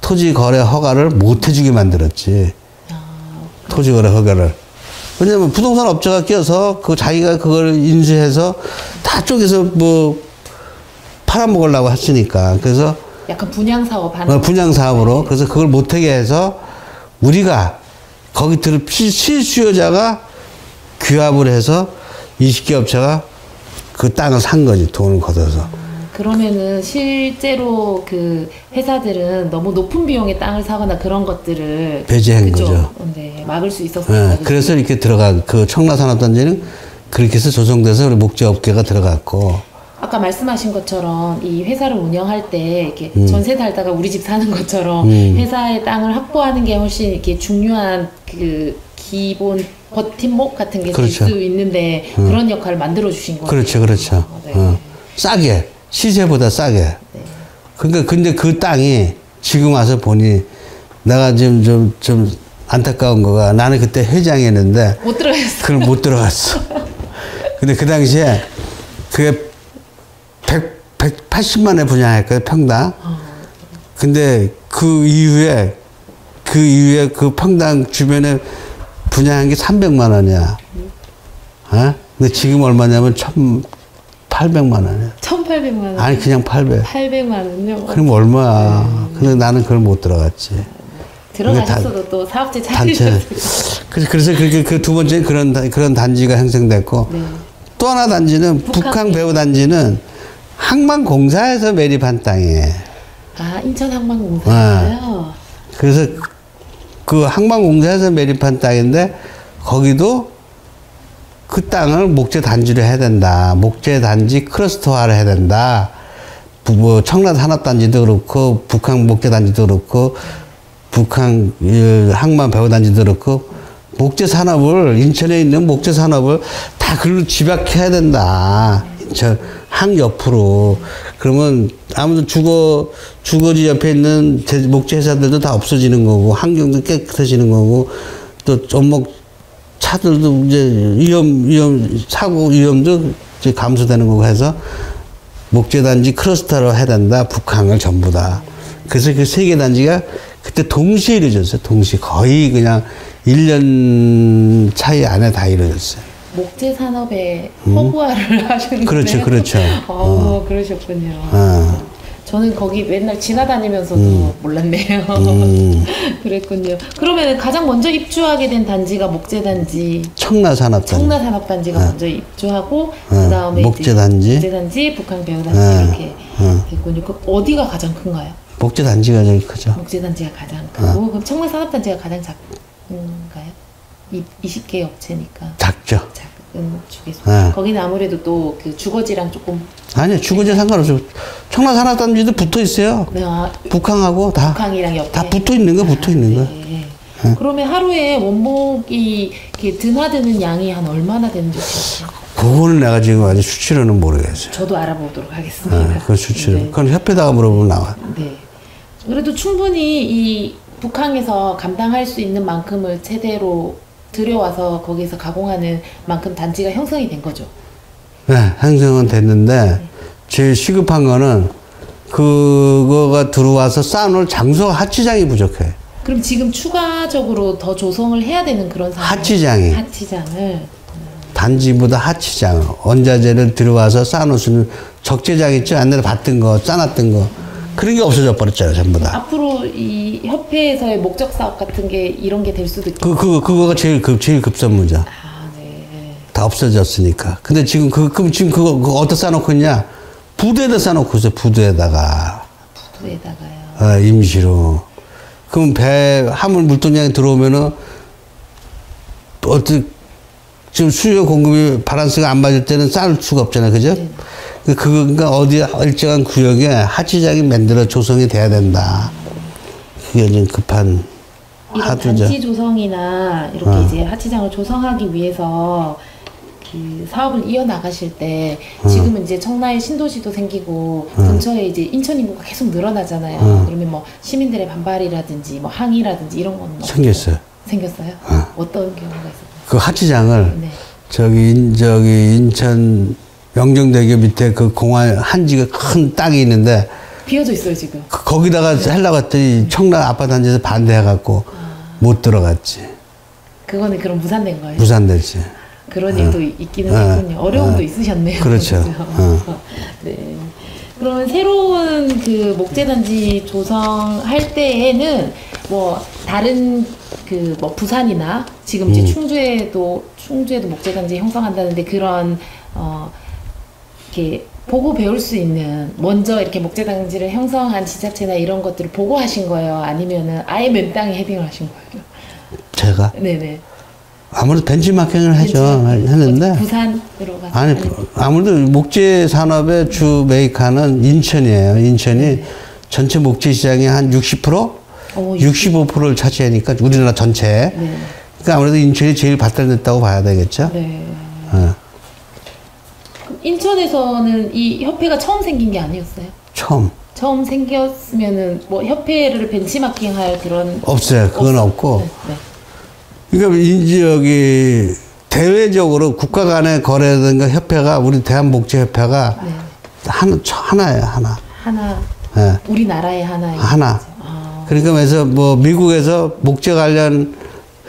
토지거래 허가를 못 해주게 만들었지. 토지거래 허가를. 왜냐면 부동산 업자가 껴서 그 자기가 그걸 인수해서 다 쪼개서 뭐 팔아먹으려고 했으니까. 그래서 약간 분양사업 하는. 분양사업으로. 그래서 그걸 못하게 해서 우리가 거기 실수요자가 규합을 해서 20개 업체가 그 땅을 산 거지, 돈을 걷어서. 그러면은 실제로 그 회사들은 너무 높은 비용의 땅을 사거나 그런 것들을 배제한 거죠. 네, 막을 수 있었어요. 네, 그래서 이렇게 그 청라산업단지는 그렇게 해서 조성돼서 우리 목재업계가 들어갔고. 아까 말씀하신 것처럼 이 회사를 운영할 때 이렇게 전세 살다가 우리 집 사는 것처럼 회사의 땅을 확보하는 게 훨씬 이렇게 중요한 그 기본 버팀목 같은 게 될 수 있는데 그런 역할을 만들어 주신 거예요. 그렇죠. 네. 싸게, 시세보다 싸게. 네. 그러니까 근데 그 땅이 지금 와서 보니 내가 지금 좀 안타까운 거가, 나는 그때 회장이었는데 못 들어갔어. 그걸 못 들어갔어. 근데 그 당시에 그게 180만에 분양했거든, 평당. 근데 그 이후에 그 평당 주변에 분양한 게 300만 원이야. 어? 근데 지금 얼마냐면 1,800만 원이야. 1,800만 원? 아니, 그냥 800. 800만 원요? 그럼 얼마야. 근데 나는 그걸 못 들어갔지. 들어가셨어도 또 사업체 차리셨어요. 그래서 그렇게 그 두 번째 그런 단지가 형성됐고, 네. 또 하나 단지는 북한 배후단지는 항만공사에서 매립한 땅이에요. 아, 인천 항만공사였어요? 그래서 그 항만공사에서 매립한 땅인데 거기도 그 땅을 목재단지로 해야 된다. 목재단지 클러스터화를 해야 된다. 뭐 청라산업단지도 그렇고 북한 목재단지도 그렇고 북한 항만 배후단지도 그렇고 목재산업을, 인천에 있는 목재산업을 다 글로 집약해야 된다. 저 항 옆으로. 그러면 아무도 주거지 옆에 있는 목재 회사들도 다 없어지는 거고, 환경도 깨끗해지는 거고, 또 전목 차들도 이제 사고 위험도 이제 감소되는 거고 해서 목재단지 클러스터로 해야 된다. 북항을 전부 다. 그래서 그 세 개 단지가 그때 동시에 이루어졌어요. 동시에. 거의 그냥 1년 차이 안에 다 이루어졌어요. 목재 산업에 허브화를 하시는 거네요. 그렇죠. 그러셨군요. 저는 거기 맨날 지나다니면서도 몰랐네요. 그랬군요. 그러면 가장 먼저 입주하게 된 단지가 목재단지. 청라산업단지가 먼저 입주하고 그다음에 목재단지, 북한 배후단지 이렇게 됐군요. 그럼 어디가 가장 큰가요? 목재단지가 제일 크죠. 목재단지가 가장 크고 그럼 청라산업단지가 가장 작은가요? 20개 업체니까. 작죠. 작은 축에서. 거기는 아무래도 또 그 주거지랑 조금. 아니요, 주거지 상관없어요. 청라산업단지도 붙어 있어요. 네, 북항하고 다. 북항이랑 옆에. 다 붙어 있는 거, 네. 그러면 하루에 원목이 이렇게 드나드는 양이 한 얼마나 되는지 아세요? 그거는 내가 지금 아직 수치로는 모르겠어요. 저도 알아보도록 하겠습니다. 그 수치로. 네. 그건 협회다가 물어보면 나와. 네. 그래도 충분히 이 북항에서 감당할 수 있는 만큼을 최대로 들여와서 거기서 가공하는 만큼 단지가 형성이 된 거죠. 네, 형성은 됐는데 제일 시급한 거는 그거가 들어와서 쌓아놓을 장소 하치장이 부족해. 그럼 지금 추가적으로 더 조성을 해야 되는 그런 상황. 하치장을 단지보다 하치장, 원자재를 들어와서 쌓아놓을 수 있는 적재장 있죠? 옛날에 봤던 거, 쌓아놨던 거. 그런 게 없어져 버렸잖아요, 전부 다. 앞으로 이 협회에서의 목적 사업 같은 게 이런 게 될 수도 있겠죠. 그거가 제일 급선무죠. 아, 네. 다 없어졌으니까. 근데 지금 그럼 지금 그거 어디다 쌓아놓고 있냐? 부두에다 쌓아놓고 있어요, 부두에다가. 부두에다가요. 임시로. 그럼 배, 화물 물동량이 들어오면은, 지금 수요 공급이 바란스가 안 맞을 때는 쌓을 수가 없잖아요. 그죠? 네. 그러니까 어디 일정한 구역에 하치장이 만들어 조성이 돼야 된다. 그게 좀 급한 이런 하도죠. 단지 조성이나 이렇게 이제 하치장을 조성하기 위해서 그 사업을 이어나가실 때 지금은 이제 청라에 신도시도 생기고 근처에 이제 인천 인구가 계속 늘어나잖아요. 그러면 뭐 시민들의 반발이라든지 뭐 항의라든지 이런 거는 생겼어요. 생겼어요? 어떤 경우가 있었어요? 그 하치장을 네. 저기 인천 영종대교 밑에 그 공원 한지가 큰 땅이 있는데 비어져 있어요 지금. 거기다가 하려고 했더니 청라 아파트 단지에서 반대해갖고 못 들어갔지. 그거는 그럼 무산된 거예요? 무산됐지. 그런 일도 있기는 했군요. 어려움도 있으셨네요. 그렇죠. 네. 그러면 새로운 그 목재단지 조성할 때에는 뭐 다른 그 뭐 부산이나 지금 이제 충주에도 목재단지 형성한다는데 그런 이렇게 보고 배울 수 있는 먼저 이렇게 목재단지를 형성한 지자체나 이런 것들을 보고 하신 거예요? 아니면은 아예 맨 땅에 헤딩을 하신 거예요? 제가? 네네. 아무래도 벤치마킹을 했는데 부산으로 가서 아니 아무래도 목재 산업의 주 메이커는 인천이에요. 인천이 전체 목재 시장의 한 60%, 65%를 차지하니까 우리나라 전체. 네. 그러니까 아무래도 인천이 제일 발달됐다고 봐야 되겠죠. 네. 인천에서는 이 협회가 처음 생긴 게 아니었어요? 처음 생겼으면은 뭐 협회를 벤치마킹할 그런 없어요. 그건 없고. 네. 그러니까 여기 대외적으로 국가 간의 거래든가 협회가 우리 대한목재협회가 네. 하나예요, 하나. 네. 우리나라의 하나예요. 하나. 그러니까 그래서 뭐 미국에서 목재 관련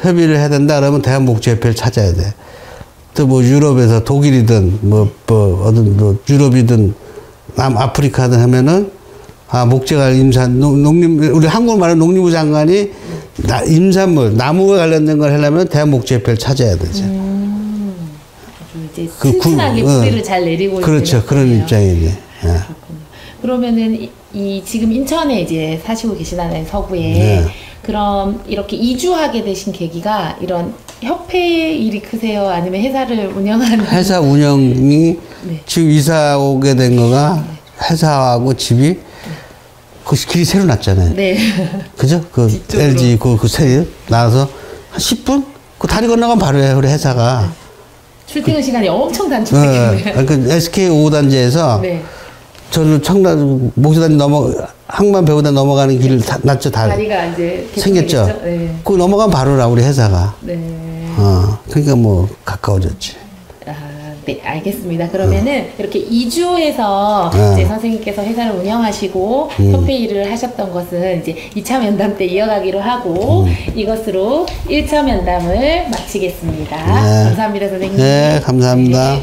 협의를 해야 된다 그러면 대한목재협회를 찾아야 돼. 또 뭐 유럽에서 독일이든 어떤 뭐 유럽이든 남아프리카든 하면은 목재 관련 임산 우리 한국 말하는 농림부 장관이 임산물 나무에 관련된 걸 하려면 대한목재협회를 찾아야 되죠. 이제 튼튼하게 뿌리를 잘 내리고 그렇죠. 있는 그런 입장이지. 예. 그러면은 이 지금 인천에 이제 사시고 계시다는 서구에 네. 그럼 이렇게 이주하게 되신 계기가 이런 협회 일이 크세요? 아니면 회사를 운영하는? 회사 운영이 네. 지금 이사 오게 된 거가 회사하고 집이 그 길이 새로 났잖아요. 네. 그죠? 그 뒤쪽으로. LG 그 새로 나와서 한 10분? 그 다리 건너가면 바로예요, 우리 회사가. 출퇴근 시간이 엄청 단축되겠네요. 그러니까 SK 5단지에서 네. 저는 청라 목재단지 항만 배우다 넘어가는 길을 났죠, 다리가 이제 생겼죠. 네. 그 넘어가면 바로라 우리 회사가. 네. 그러니까 뭐 가까워졌지. 네, 알겠습니다. 그러면은 이렇게 이주해서 이제 선생님께서 회사를 운영하시고 협회 일을 하셨던 것은 이제 2차 면담 때 이어가기로 하고 이것으로 1차 면담을 마치겠습니다. 네. 감사합니다, 선생님. 네, 감사합니다. 네.